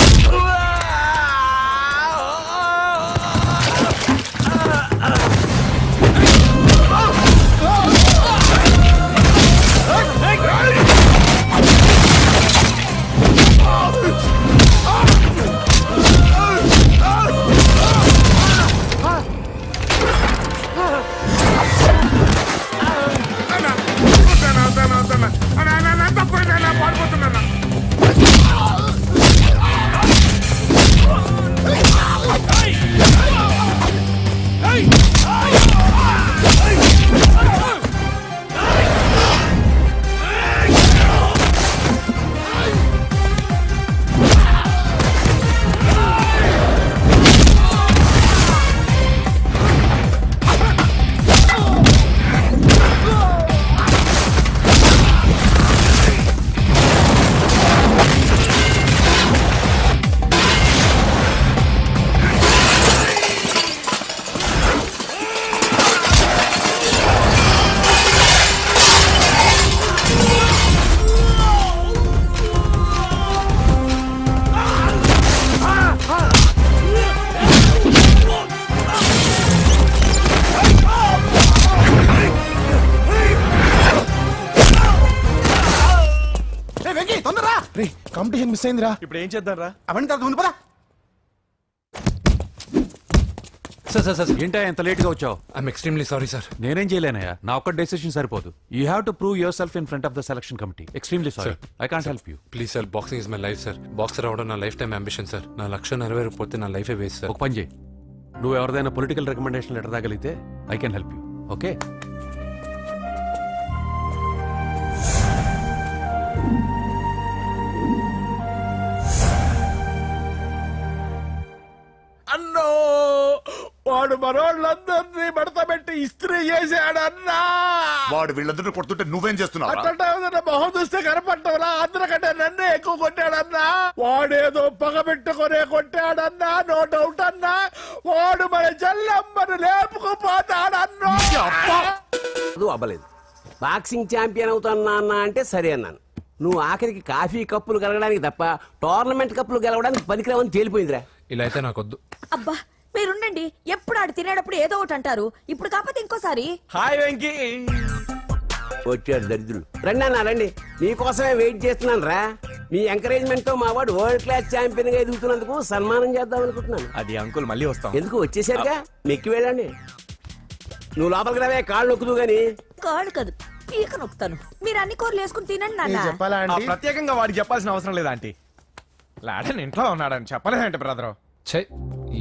కాంపిటీషన్ మిస్ అయిందిరా ఇప్పుడు ఏం చేద్దాం రా? అవన్నీ తర్వాత ముందు పదా సార్ సార్ సార్ ఏంటా ఎంత లేట్ గా వచ్చావు? ఐఎమ్ ఎక్స్ట్రీమ్లీ సారీ సార్ నేనేం చేయలేనయ్యా, నా ఒక్క డెసిషన్ సరిపోదు. You have to prove your self in front of the selection committee. Extremely sorry, I can't help you. Please sir boxing is my life sir. Boxer అవడం నా లైఫ్ టైం అంబిషన్ సార్. నా లక్ష్యం నెరవేరకపోతే నా లైఫే వేస్ట్ సార్. ఒక పని చేయి, నువ్వు ఎవరిదైనా పొలిటికల్ రికమెండేషన్ లెటర్ రాగలిగితే I can help you. Okay? అన్నో వాడు మనోళ్ళందరినీ మడతబెట్టి ఇస్త్రీ చేశాడన్నా. వాడు వీళ్ళందరూ కొడుతుంటే నువ్వేం చేస్తున్నావు అట్లా మొహం చూస్తే కనపడ్డవరా? అందరికంటే నన్నే ఎక్కువ కొట్టాడన్నా. వాడేదో పగబెట్టుకునే కొట్టాడన్నా, నో డౌట్ అన్నా. వాడు మన చెల్లమ్మను లేపుకుపోతాడన్నా. అవ్వలేదు. బాక్సింగ్ ఛాంపియన్ అవుతున్నా అన్న అంటే సరే అన్నాను. నువ్వు ఆఖరికి కాఫీ కప్పులు గెలవడానికి తప్ప టోర్నమెంట్ కప్పులు గెలవడానికి పనికిరావని తేలిపోయిందిరా. ఇలా అయితే నాకొద్దు. అబ్బా మీరుండండి, ఎప్పుడు ఆడు తినేటప్పుడు ఏదో ఒకటి అంటారు. ఇప్పుడు కాకపోతే ఇంకోసారి. హాయ్ వెంకీ. వచ్చాడు దరిద్రులు. రండి అన్న రండి, మీకోసమే వెయిట్ చేస్తున్నాను రా. మీ ఎంకరేజ్మెంట్ తో మా వాడు వరల్డ్ క్లాస్ ఛాంపియన్ గా ఎదుగుతున్నందుకు సన్మానం చేద్దాం అనుకుంటున్నాను. అది అంకుల్ మళ్ళీ వస్తాం. ఎందుకు వచ్చేసరిగా మెక్కి వెళ్ళండి. నువ్వు లోపలికి రావే, కాళ్ళు నొక్కుదు గాని. కాళ్ళు కాదు పీక నొక్కుతాను. మీరు అన్ని కూరలు వేసుకుని తినండి నాన్న. ప్రత్యేకంగా వాడికి చెప్పాల్సిన అవసరం లేదా ఆంటీ? లాడన్ ఇంట్లో ఉన్నాడని చెప్పలేదంటే బ్రదర్. ఛై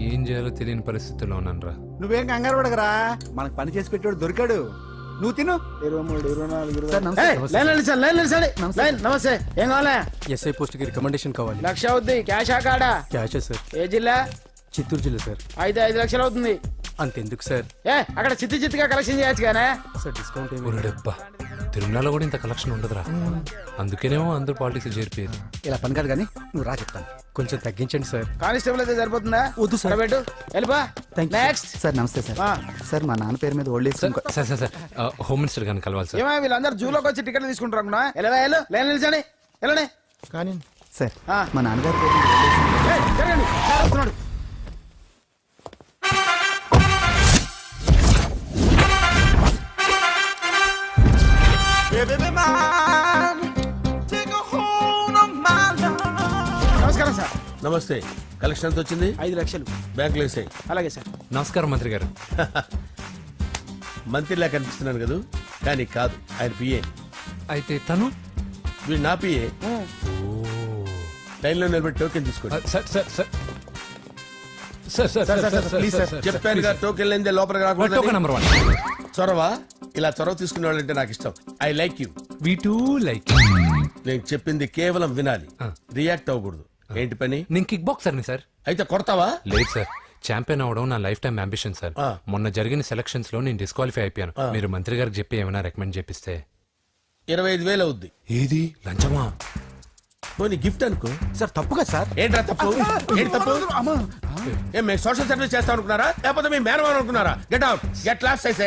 ఏం చేయాలో తెలియని పరిస్థితుల్లో ఉన్నాను రా. నువ్వేం కంగారు పడగరా, మనకు పని చేసి పెట్టాడు దొరికాడు. నువ్వు తిను. 23, 24, నమస్తే. ఏం కావాలా? ఎస్ఐ పోస్ట్ కి రికమెండేషన్ కావాలి. 1 లక్ష అవుద్ది. క్యాష్ ఆకాడా? Cash sir. ఏ జిల్లా? చిత్తూరు జిల్లా సార్. అయితే 5 లక్షలు అవుతుంది. అంతెందుకు సార్? అక్కడ చిత్తుగా కలెక్షన్ చేయొచ్చు గానే. సార్ డిస్కౌంట్ ఏమి? ఒరేడబ్బా, తిరుమలలో కూడా ఇంత కలెక్షన్ ఉండదురా. అందుకేనేమో అందరూ పాలిటిక్స్ చేరిపోయారు. ఇలా పని కాదు కానీ నువ్వు రా చెప్తాను. కొంచెం తగ్గించండి సార్. కానిస్టేబుల్ అయితే సరిపోతుందా? వద్దు సార్. పెట్టు వెళ్ళిపా. Next sir. నమస్తే సార్. సార్ మా నాన్న పేరు మీద old age sir sir sir sir home minister గారిని కలవాలి సార్. ఏమో వీళ్ళందరూ జూలోకి వచ్చి టికెట్లు తీసుకుంటారు అనుకున్నా. వెళ్ళు లైన్ నిలిచండి. వెళ్ళండి. కానీ సార్ ఆ. మా నాన్నగారి పేరు మీద old age ఏయ్, జరగండి. సార్ వస్తున్నాడు. నమస్కారం సార్. నమస్తే. కలెక్షన్ ఎంత వచ్చింది? 5 లక్షలు. బ్యాంకులో వేసాయి. అలాగే సార్. నమస్కారం మంత్రి గారు. మంత్రిలా కనిపిస్తున్నాను కదా, కానీ కాదు, ఆయన పిఏ. అయితే తను వీడు నా పిఏ. లైన్లో నిలబెట్టి టోకెన్ తీసుకోండి. Sir sir sir sir sir sir please sir. చెప్పాను కదా, టోకెన్ లేనిదే లోపలికి టోకెన్ రాకూడదు. నెంబర్ 1. చొరవ ఇలా చొరవ తీసుకునే వాళ్ళంటే నాకు ఇష్టం. I like you. We two like. నేను చెప్పింది కేవలం వినాలి, రియాక్ట్ అవ్వకూడదు. ఏంటి పని? నేను కిక్ బాక్సర్ని సార్. అయితే కొడతావా? లేదు సార్, ఛాంపియన్ అవడం నా లైఫ్ టైం అంబిషన్ సార్. మొన్న జరిగిన సెలక్షన్స్ లో నేను డిస్క్వాలిఫై అయిపోయాను. మీరు మంత్రి గారికి చెప్పి ఏమైనా రికమెండ్ చేపిస్తే. 25,000 అవుద్ది. ఏది లంచమా? పోనీ గిఫ్ట్ అనుకో. సార్ తప్పుగా సార్. ఏంట్రా తప్పు? ఏంటి తప్పు? ఏం మేము సోషల్ సర్వీస్ చేస్తాం అనుకున్నారా, లేకపోతే మీ మేనమాన్ అనుకున్నారా? Get out, get lost. అయితే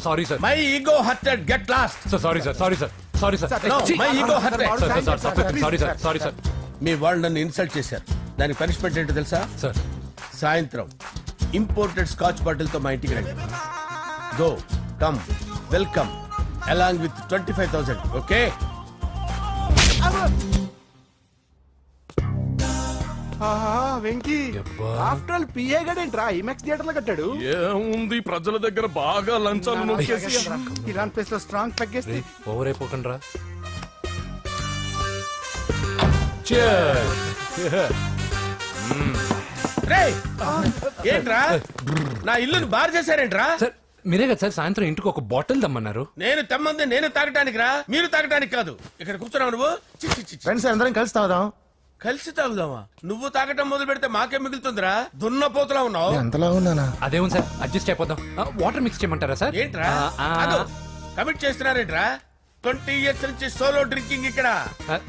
sorry sir, my ego hurted, get lost. Sorry sir, sorry sir, sorry sir, my ego hurted. Sorry sir, sorry sir. మీ వాళ్ళు నన్ను ఇన్సల్ట్ చేశారు. దానికి పనిష్మెంట్ ఏంటో తెలుసా? సార్ సాయంత్రం ఇంపోర్టెడ్ స్కాచ్ బాటిల్ తో మా ఇంటికి రండి. Go come welcome along with 25,000. Okay? Venky after all PA గడేంట్రా ఇమెక్స్ థియేటర్ లో కట్టాడు. ఏముంది, ప్రజల దగ్గర బాగా లంచాలు నొక్కేసి ఇరాన్ ప్లేస్ లో స్ట్రాంగ్ తగ్గేస్తే ఓవర్ అయిపోకండి రా. రేయ్, ఏంట్రా నా ఇల్లుని బార్ చేశారేంట్రా? సార్ మీరే కదా సార్ సాయంత్రం ఇంటికి ఒక బాటిల్ దమ్మన్నారు. నేను తెమ్మంది నేను తాగటానికి రా, మీరు తాగటానికి కాదు. ఇక్కడ కూర్చున్నావు నువ్వు. చి, చి, చి, చి. ఫ్రెండ్స్ అందరం కలిసి తాగుదాం. కలిసి తాగుదామా? నువ్వు తాగటం మొదలు పెడితే మాకే మిగులుతుందిరా. దున్నపోతులా ఉన్నావు. ఎంతలా ఉన్నానా? అదేమో సార్ అడ్జస్ట్ అయిపోదాం. వాటర్ మిక్స్ చేయమంటారా సార్? ఏంట్రా కమిట్ చేస్తున్నారేంట్రా? 20 years నుంచి సోలో డ్రింకింగ్ ఇక్కడ.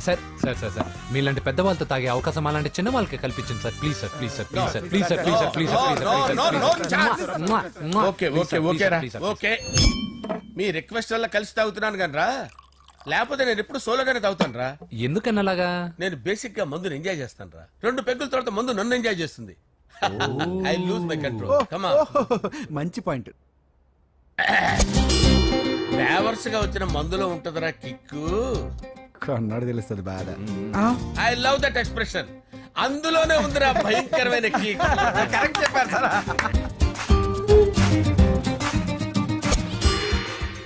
సార్ సార్ సార్ సార్ మీలాంటి పెద్ద వాళ్ళతో తాగే అవకాశం అలాంటి చిన్న వాళ్ళకి కల్పించండి sir. Please sir, please sir, please sir, please sir, please sir, please sir. Okay okay okay రా, ఓకే. మీ రిక్వెస్ట్ వల్ల కలిసి తాగుతున్నాను కానీ రా, లేకపోతే నేను ఎప్పుడు సోలోగానే తాగుతాను రా. ఎందుకన్నా అలాగా? నేను బేసిక్ గా మందుని ఎంజాయ్ చేస్తాను రా. 2 పెగ్గుల తర్వాత మందు నన్ను ఎంజాయ్ చేస్తుంది. I lose my control. Come on. మంచి పాయింట్. ఫ్లేవర్స్ గా వచ్చిన మందులో ఉంటదిరా కిక్కు. కన్నాడు తెలుస్తుంది బాధ. I love that expression. అందులోనే ఉందిరా భయంకరమైన కిక్. కరెక్ట్ చెప్పారు సార్.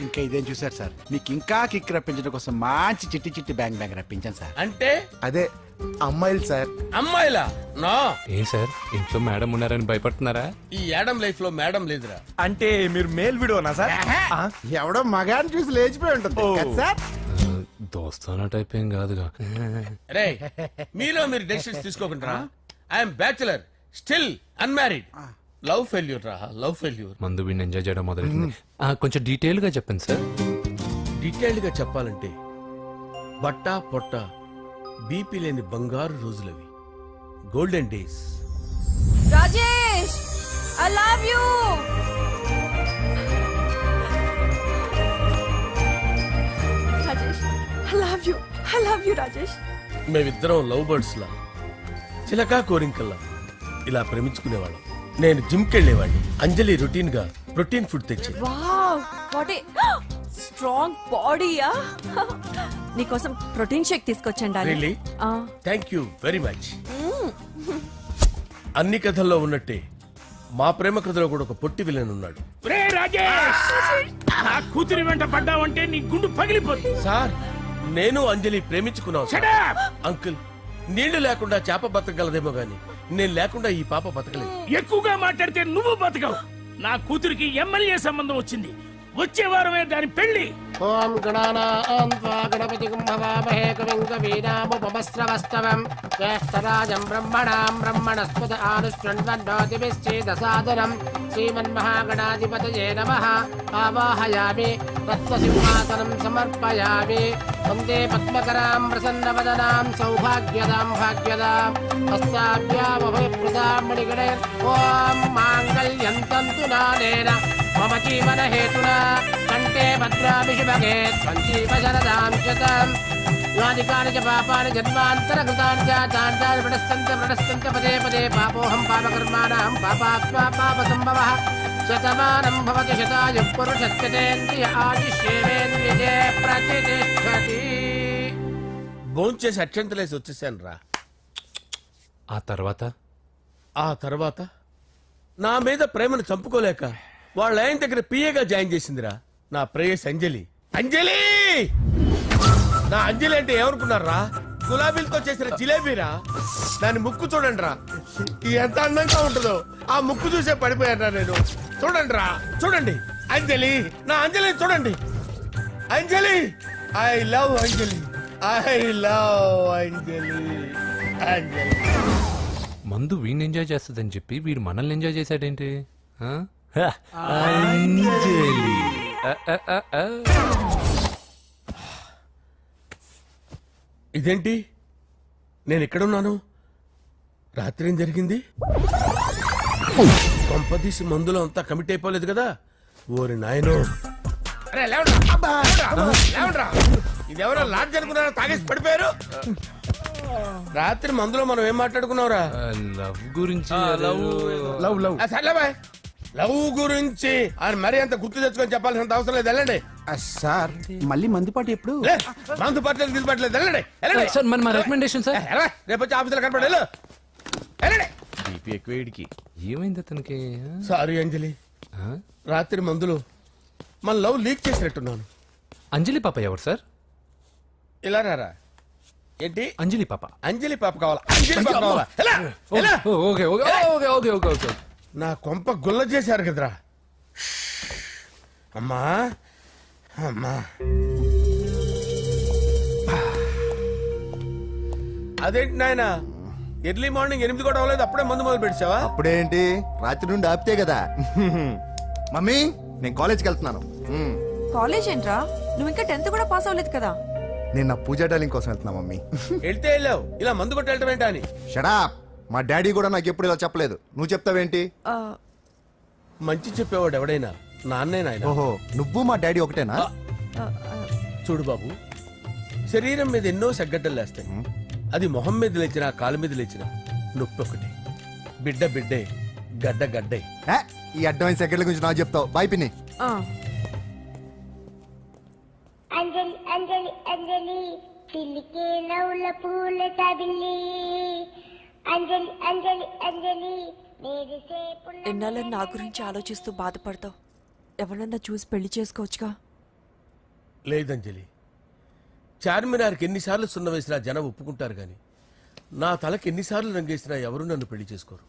ఇంకా ఇదేం చూసారు సార్, మీకు ఇంకా కిక్ రప్పించడం కోసం మంచి చిట్టి చిట్టి బ్యాంగ్ బ్యాంగ్ రప్పించాను సార్. అంటే అదే అమ్మాయిలు సార్. అమ్మాయిలా? నా ఏం సార్ ఇంట్లో మేడం ఉన్నారని భయపడుతున్నారా? ఈ యాడమ్ లైఫ్ లో మేడం లేదురా. అంటే మీరు మేల్ వీడియోనా సార్? ఎవడో మగాన్ని చూసి లేచిపోయి ఉంటుంది కదా సార్. దోస్తానా టైప్ ఏం కాదుగా. రే, మీలో మీరు డెసిషన్స్ తీసుకోకుండా. I'm bachelor, still unmarried. Love failure రా, లవ్ ఫెయిల్యూర్. మందు వీడిని ఎంజాయ్ చేయడం మొదలైంది. కొంచెం డీటెయిల్ గా చెప్పండి సార్. డీటెయిల్డ్ గా చెప్పాలంటే బట్టా పొట్ట బీపీ లేని బంగారు రోజులవి, golden days. Rajesh I love you. Rajesh I love you, I love you Rajesh. మేమిద్దరం లవ్ బర్డ్స్ లా, చిలకా కోరింకల్లా ఇలా ప్రేమించుకునేవాళ్ళం. నేను జిమ్ కెళ్ళేవాడిని. అంజలి రొటీన్ గా ప్రోటీన్ ఫుడ్ తెచ్చి. వావ్ వాట్ ఏ స్ట్రాంగ్ బాడీయా. నీకోసం ప్రోటీన్ షేక్ తీసుకొచ్చండి. Really? Thank you very much. అన్ని కథల్లో ఉన్నట్టే మా ప్రేమ కథలో కూడా ఒక పొట్టి విలన్ ఉన్నాడు. కూతురి వెంట పడ్డావంటే నీ గుండు పగిలిపోతుంది. సార్, నేను అంజలి ప్రేమించుకున్నాను సార్. అంకుల్, నీళ్లు లేకుండా చేప బతకగలదేమో గాని నేను లేకుండా ఈ పాప బతకలేదు. ఎక్కువగా మాట్లాడితే నువ్వు బతకవు. నా కూతురికి ఎమ్మెల్యే సంబంధం వచ్చింది. వచ్చే వారమే దాని పెళ్లి. ఓం గణానాం త్వా గణపతిం భవామహే కవిం కవీనాముపమస్రవస్తవం జ్యేష్ఠరాజం బ్రహ్మణాం బ్రహ్మణస్పద ఆనుష్ఠ్వన్నోతిభిశ్చేదసాదనం శ్రీమన్మహాగణాధిపతయే నమః. ఆవాహయామి తత్వసింహాసనం సమర్పయామి. వందే పద్మకరాం ప్రసన్నవదనాం సౌభాగ్యదాం భాగ్యదాం హస్తాభ్యామభయప్రదాం మణిగణైర్. ఓం మాంగళ్యం తంతు నానేన మమ జీవన హేతునా కంటే భద్రామి శుభగే సంజీవ శరదాం శతం. యాదికాని చ పాపాని జన్మాంతరకృతాని చాతాని ప్రణశ్యంత పదే పదే పాపోహం పాపకర్మాణం పాపాత్మా పాప సంభవః. శతమానం భవతి శతాయుః పురుషస్యతేంద్రియ ఆదిశ్యేవేంద్రియే ప్రతిష్ఠతి. భోంచేసి అక్షంతలేసి వచ్చేసాను రా. ఆ తర్వాత ఆ తర్వాత నా మీద ప్రేమను చంపుకోలేక వాళ్ళ ఆయన దగ్గర పిఏగా జాయిన్ చేసిందిరా నా ప్రేయస్ అంజలి. అంజలి! నా అంజలి అంటే ఏమనుకున్నారా? గులాబీలతో చేసిన జిలేబీరా. దాని ముక్కు చూడండి రా, ఎంత అందంగా ఉంటుందో. ఆ ముక్కు చూసే పడిపోయారా నేను. చూడండి రా, చూడండి అంజలి, నా అంజలి చూడండి. Anjali, I love Anjali, I love Anjali. Anjali మందు వీడిని ఎంజాయ్ చేస్తుందని చెప్పి వీడు మనల్ని ఎంజాయ్ చేశాడేంటి ఆ? అంజలి. ఆ. ఇదేంటి, నేను ఎక్కడున్నాను? రాత్రి ఏం జరిగింది? కొంపదీసి మందులో అంతా కమిట్ అయిపోలేదు కదా? ఓరి నాయనో. అరే లేవండ్రా. అబ్బా, లేవండ్రా. ఇదెవరో లాడ్జ్ అనుకున్నారా? తాగేసి పడిపోయారు. రాత్రి మందులో మనం ఏం మాట్లాడుకున్నావురా? లవ్ గురించి సర్లే బాయ్, లవ్ గురించి ఆయన మరీ అంత గుర్తు తెచ్చుకొని చెప్పాల్సినంత అవసరం లేదు. వెళ్ళండి సార్ మళ్ళీ మందుపాటి ఎప్పుడు? మందు పట్టలేదు గిల్లు పట్టలేదు. వెళ్ళండి వెళ్ళండి. సార్ మన రికమెండేషన్ సార్. రేపు వచ్చి ఆఫీసులో కనపడి వెళ్ళు. వెళ్ళండి. బీపీ ఎక్కువ వీడికి. ఏమైంది అతనికి సారీ అంజలి, రాత్రి మందులో మన లవ్ లీక్ చేసినట్టున్నాను. అంజలి పాప ఎవరు సార్? ఇలా రారా. ఏంటి అంజలి పాప? అంజలి పాప కావాలా? అంజలి పాప కావాలా? ఎలా? ఎలా? Okay okay okay okay okay okay. నా కొంప గుల్ల చేశారు కదరా. అమ్మా అమ్మా, అదేంటి నాయన, ఎర్లీ మార్నింగ్ 8 కూడా అవ్వలేదు, అప్పుడే మందు మొదలు పెడిచావా? అప్పుడేంటి, రాత్రి నుండి ఆపితే కదా. మమ్మీ, నేను కాలేజ్కి వెళ్తున్నాను. కాలేజ్ ఏంట్రా, నువ్వు ఇంకా 10th కూడా పాస్ అవ్వలేదు కదా? నేను నా పూజా డాలింగ్ కోసం వెళ్తున్నా మమ్మీ. వెళ్తే వెళ్ళావు, ఇలా మందు కొట్టి వెళ్ళటం ఏంటా అని. షడా, మా డాడీ కూడా నాకు ఎప్పుడు ఇలా చెప్పలేదు. నువ్వు చెప్తావేంటి? మంచి చెప్పేవాడు ఎవడైనా నాన్నే నాయన. ఓహో, నువ్వు మా డాడీ ఒకటేనా? చూడు బాబు, శరీరం మీద ఎన్నో సగ్గడ్డలు లేస్తాయి. అది మొహం మీద లేచినా కాలు మీద లేచినా నొప్పి ఒకటి. బిడ్డ బిడ్డే, గడ్డ గడ్డే. ఈ అడ్వాన్స్ సెకండ్ల గురించి నాకు చెప్తావు. బాయ్ పిన్ని. అంజలి అంజలి అంజలి పిల్లికే నవ్వుల పూల తబిల్లి అంజలి అంజలి అంజలి ఎన్నాళ్ళని నా గురించి ఆలోచిస్తూ బాధపడతావు? ఎవరన్నా చూసి పెళ్లి చేసుకోవచ్చుగా. లేదంజలి, చార్మినార్కి ఎన్నిసార్లు సున్న వేసినా జనం ఒప్పుకుంటారు గాని నా తలకి ఎన్నిసార్లు రంగేసినా ఎవరు నన్ను పెళ్లి చేసుకోరు.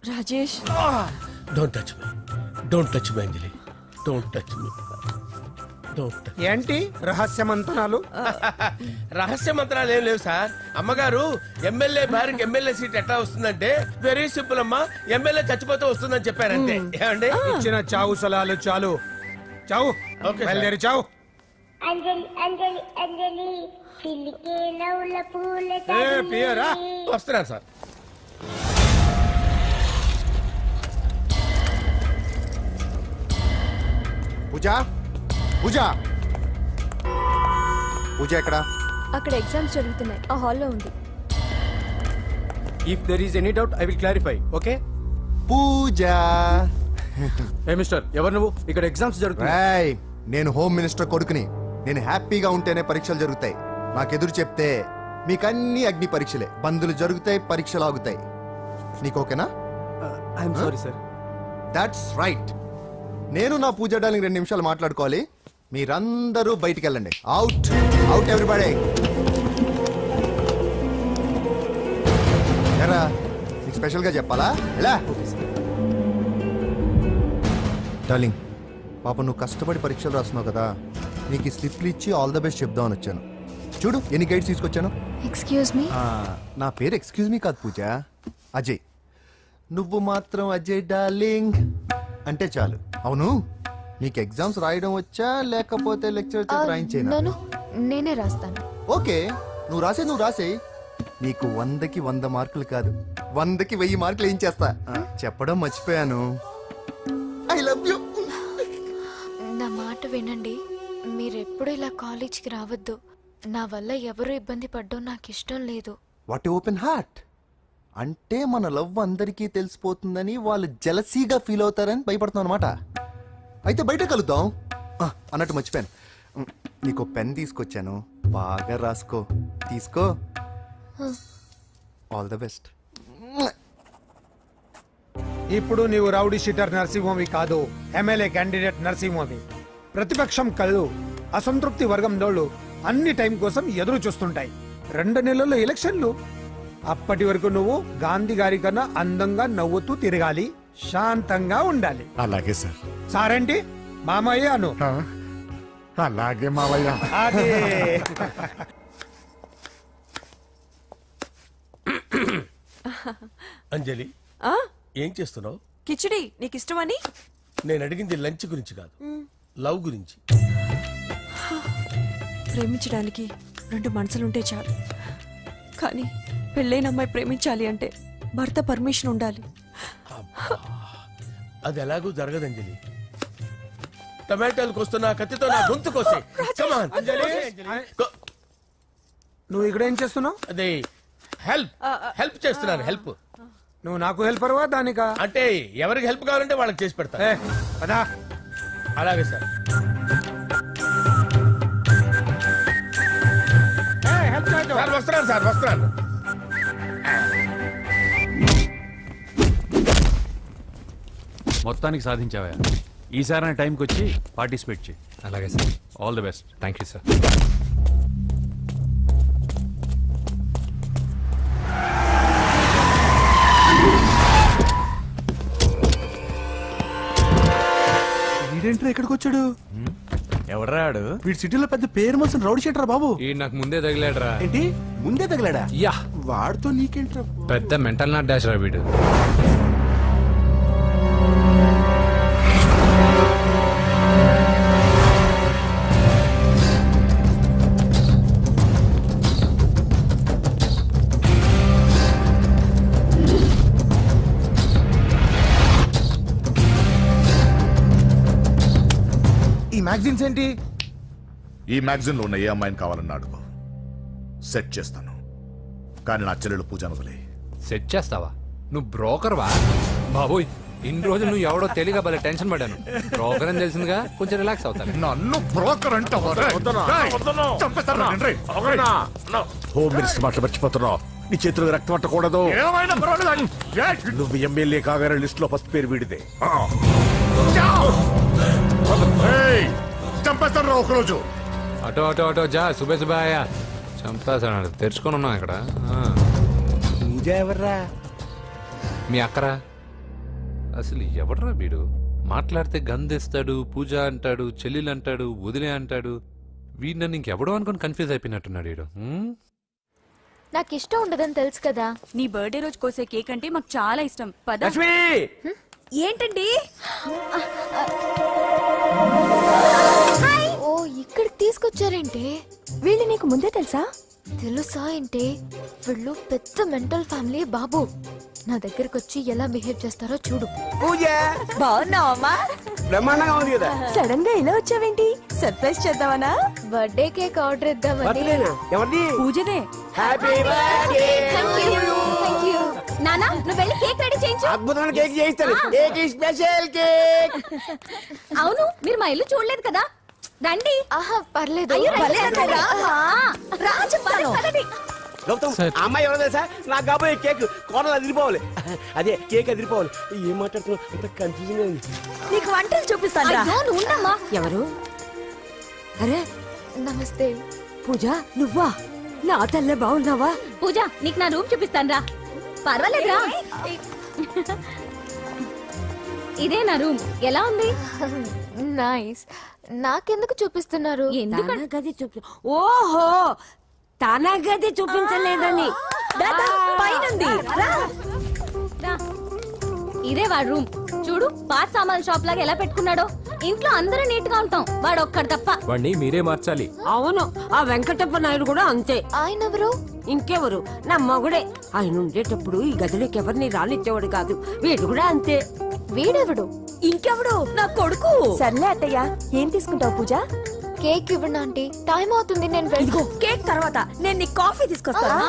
Rajesh, don't touch me, don't touch me Anjali, don't touch me. ఏంటి రహస్య మంతనాలు? రహస్య మంత్రాలు ఏం లేవు సార్. అమ్మగారు, ఎమ్మెల్యే భార్యకి ఎమ్మెల్యే సీట్ ఎట్లా వస్తుందంటే వెరీ సింపుల్ అమ్మా, ఎమ్మెల్యే చచ్చిపోతే వస్తుందని చెప్పారంతే. ఏమండి, ఇచ్చిన చావు సలాలు చాలు. చావు, బయలుదేరి చావు. అంజలి అంజలి అంజలి పిల్లికే నవ్వుల పూల వస్తున్నాను సార్. పూజ, పూజ, పూజ ఎక్కడ? అక్కడ ఎగ్జామ్స్ జరుగుతున్నాయి, ఆ హాల్లో ఉంది. If there is any doubt I will clarify. Okay Pooja. ఏ మిస్టర్, ఎవరు నువ్వు? ఇక్కడ ఎగ్జామ్స్ జరుగుతున్నాయి. నేను హోమ్ మినిస్టర్ కొడుకుని. నేను హ్యాపీగా ఉంటేనే పరీక్షలు జరుగుతాయి. నాకెదురు చెప్తే మీకన్నీ అగ్ని పరీక్షలే. బందులు జరుగుతాయి, పరీక్షలు ఆగుతాయి. నీకు ఓకేనా? I'm sorry sir. That's right. నేను నా పూజ డార్లింగ్ 2 నిమిషాలు మాట్లాడుకోవాలి. మీరందరూ బయటికి వెళ్ళండి. Out out everybody. ఎరా, నీకు స్పెషల్గా చెప్పాలా? ఎలా డార్లింగ్, పాప నువ్వు కష్టపడి పరీక్షలు రాస్తున్నావు కదా, నీకు ఈ స్లిప్లు ఇచ్చి ఆల్ ద బెస్ట్ చెప్దామని వచ్చాను. చూడు ఎన్ని గైడ్స్ తీసుకొచ్చాను. Excuse me. నా పేరు ఎక్స్క్యూజ్ మీ కాదు పూజ, అజయ్. నువ్వు మాత్రం అజయ్ డార్లింగ్ అంటే చాలు. అవును, నీకు ఎగ్జామ్స్ రాయడం వచ్చా లేకపోతే లెక్చర్ రాయించేనా? నేనే రాస్తాను. ఓకే, నువ్వు రాసే. నీకు 100కి 100 మార్కులు కాదు, 100కి 1000 మార్కులు ఏం చేస్తా. చెప్పడం మర్చిపోయాను, ఐ లవ్ యూ. నా మాట వినండి, మీరెప్పుడు ఇలా కాలేజ్కి రావద్దు. నా వల్ల ఎవరు ఇబ్బంది పడ్డం నాకు ఇష్టం లేదు. వాట్ ఓపెన్ హార్ట్ అంటే మన లవ్ అందరికీ తెలిసిపోతుందని వాళ్ళు జలసీగా ఫీల్ అవుతారని భయపడుతున్నాం అనమాట. అయితే బయట కలుద్దాం. అన్నట్టు మర్చిపోయాను, నీకు పెన్ తీసుకొచ్చాను, బాగా రాసుకో. తీసుకో. All the best. ఇప్పుడు నీవు రౌడీ షీటర్ నరసింహవి కాదు, ఎమ్మెల్యే క్యాండిడేట్ నరసింహవి. ప్రతిపక్షం కళ్ళు, అసంతృప్తి వర్గం నోళ్ళు అన్ని టైం కోసం ఎదురు చూస్తుంటాయి. 2 నెలల్లో ఎలక్షన్లు. అప్పటి వరకు నువ్వు గాంధీ గారి కన్నా అందంగా నవ్వుతూ తిరగాలి, శాంతంగా ఉండాలి. అలాగే సార్. సారేంటి మామయ్య అను. అలాగే మావయ్య. అదే అంజలి ఏం చేస్తున్నావు? కిచిడి నీకు ఇష్టమని. నేను అడిగింది లంచ్ గురించి కాదు, లవ్ గురించి. ప్రేమించడానికి రెండు మనసులుంటే చాలు, కానీ పెళ్ళైన అమ్మాయి ప్రేమించాలి అంటే భర్త పర్మిషన్ ఉండాలి. అది ఎలాగూ జరగదు అంజలి. టమాటాలు కోస్తున్నా కత్తితో నా గొంతు కోసే. Come on, అంజలి. నువ్వు ఇక్కడ ఏం చేస్తున్నావు? అదే హెల్ప్ చేస్తున్నాను. హెల్ప్ నువ్వు నాకు హెల్పర్వా దానికా? అంటే ఎవరికి హెల్ప్ కావాలంటే వాళ్ళకి చేసి పెడతా. పదా. అలాగే సార్. సార్ వస్తున్నాను, సార్ వస్తున్నాను. మొత్తానికి సాధించావా? ఈసారి టైంకి వచ్చి పార్టిసిపేట్ చేయి. అలాగే sir. All the best. Thank you sir. వీడేంట్రా ఇక్కడికి వచ్చాడు? ఎవడ్రాడు? వీడి సిటీలో పెద్ద పేరు మోసిన రౌడీ షీటర్ బాబు. ఈ నాకు ముందే తగిలాడరా. ఏంటి ముందే తగిలాడా? యా, వాడితో నీకేంట్రా? పెద్ద మెంటల్ నాట్ డాష్ రా వీడు. ఈ మ్యాగజైన్స్ ఏంటి? ఈ మ్యాగజైన్ లో ఉన్న ఏ అమ్మాయిని కావాలన్నా అడుగు, సెట్ చేస్తాను. కానీ నా చెల్లెలు పూజ వదిలే. సెట్ చేస్తావా? నువ్వు బ్రోకర్వా? బాబోయ్, ఇన్ని రోజులు నువ్వు ఎవడో తెలియక భలే టెన్షన్ పడ్డాను. బ్రోకర్ అని తెలిసిందిగా కొంచెం రిలాక్స్ అవుతాను. నన్ను బ్రోకర్ అంటావా? హోమ్ మినిస్టర్ మాటలు మర్చిపోతున్నావు. నీ చేతులకు రక్తం పట్టకూడదు. నువ్వు ఎమ్మెల్యే కాగానే లిస్ట్ లో ఫస్ట్ పేరు వీడిదే. చంపేస్తాను ఒకరోజు. అటో అటో అటో జా, సుబే సుబే ఆయా. చంపేస్తాడు. తెరుచుకొని ఉన్నాం ఇక్కడ. పూజ ఎవర్రా? మీ అక్కరా? అసలు ఎవడరా వీడు? మాట్లాడితే గంధేస్తాడు, పూజ అంటాడు, చెల్లెలు అంటాడు, వదిలే అంటాడు. వీడు నన్ను ఇంకెవడో అనుకుని కన్ఫ్యూజ్ అయిపోయినట్టున్నాడు వీడు. నాకు ఇష్టం ఉండదని తెలుసు కదా. నీ బర్త్డే రోజు కోసే కేక్ అంటే మాకు చాలా ఇష్టం. పద. లక్ష్మి, ఏంటండి? ఓ, ఇక్కడికి తీసుకొచ్చారేంటే? వీళ్ళు నీకు ముందే తెలుసా? తెలుసా ఏంటి? వీళ్ళు పెద్ద మెంటల్ ఫ్యామిలీ బాబు. నా దగ్గరకు వచ్చి ఎలా బిహేవ్ చేస్తారో చూడు. పూజ బాగున్నావమ్మా? బ్రహ్మాండంగా ఉంది కదా. సడన్ గా ఇలా వచ్చావేంటి? సర్ప్రైజ్ చేద్దామనా? బర్త్డే కేక్ ఆర్డర్ ఇద్దామని. బర్త్డేనా? ఎవరిది? పూజదే. Happy birthday. Thank you. నానా, నువ్వు వెళ్ళి కేక్ రెడీ చేయించు. అద్భుతమైన కేక్ చేయిస్తాను. Cake special cake. అవును, మీరు మా ఇల్లు చూడలేదు కదా. రండి. ఆహా, పర్లేదు. గౌతమ్, ఆ అమ్మాయి ఎవరో తెలుసా? నాకు కాబోయే కేక్ కోడలు అదిరిపోవాలి. అదే కేక్ అదిరిపోవాలి. ఏం మాట్లాడుతున్నావు? అంత కన్ఫ్యూజన్ ఉంది. నీకు వంటలు చూపిస్తాను. ఎవరు? అరే నమస్తే. పూజ, నువ్వా? నా తల్లే బాగున్నావా? పూజ, నీకు నా రూమ్ చూపిస్తాను రా. పర్వాలేదురా. ఇదే నా రూమ్. ఎలా ఉంది? నైస్. నాకెందుకు చూపిస్తున్నారు? గది చూపి. ఓహో, తన గది చూపించలేదని. పైనుంది. ఇదే వాడు రూమ్. చూడు, పాత సామాన్ షాప్ లాగా ఎలా పెట్టుకున్నాడో. ఇంట్లో అందరూ నీట్ గా ఉంటాం, వాడు ఒక్కడు తప్ప. వాడిని మీరే మార్చాలి. అవును, ఆ వెంకటప్ప నాయుడు కూడా అంతే. ఆయన ఎవరు? ఇంకెవరు? నా మగుడే. ఆయన ఉండేటప్పుడు ఈ గదిలోకి ఎవరిని రానిచ్చేవాడు కాదు. వీడు కూడా అంతే. వీడెవడు? ఇంకెవడు? నా కొడుకు. సర్లే అత్తయ్య, ఏం తీసుకుంటావు పూజ? కేక్ ఇవ్వండి ఆంటీ, టైం అవుతుంది. నేను కేక్ తర్వాత నేను నీకు కాఫీ తీసుకొస్తాను.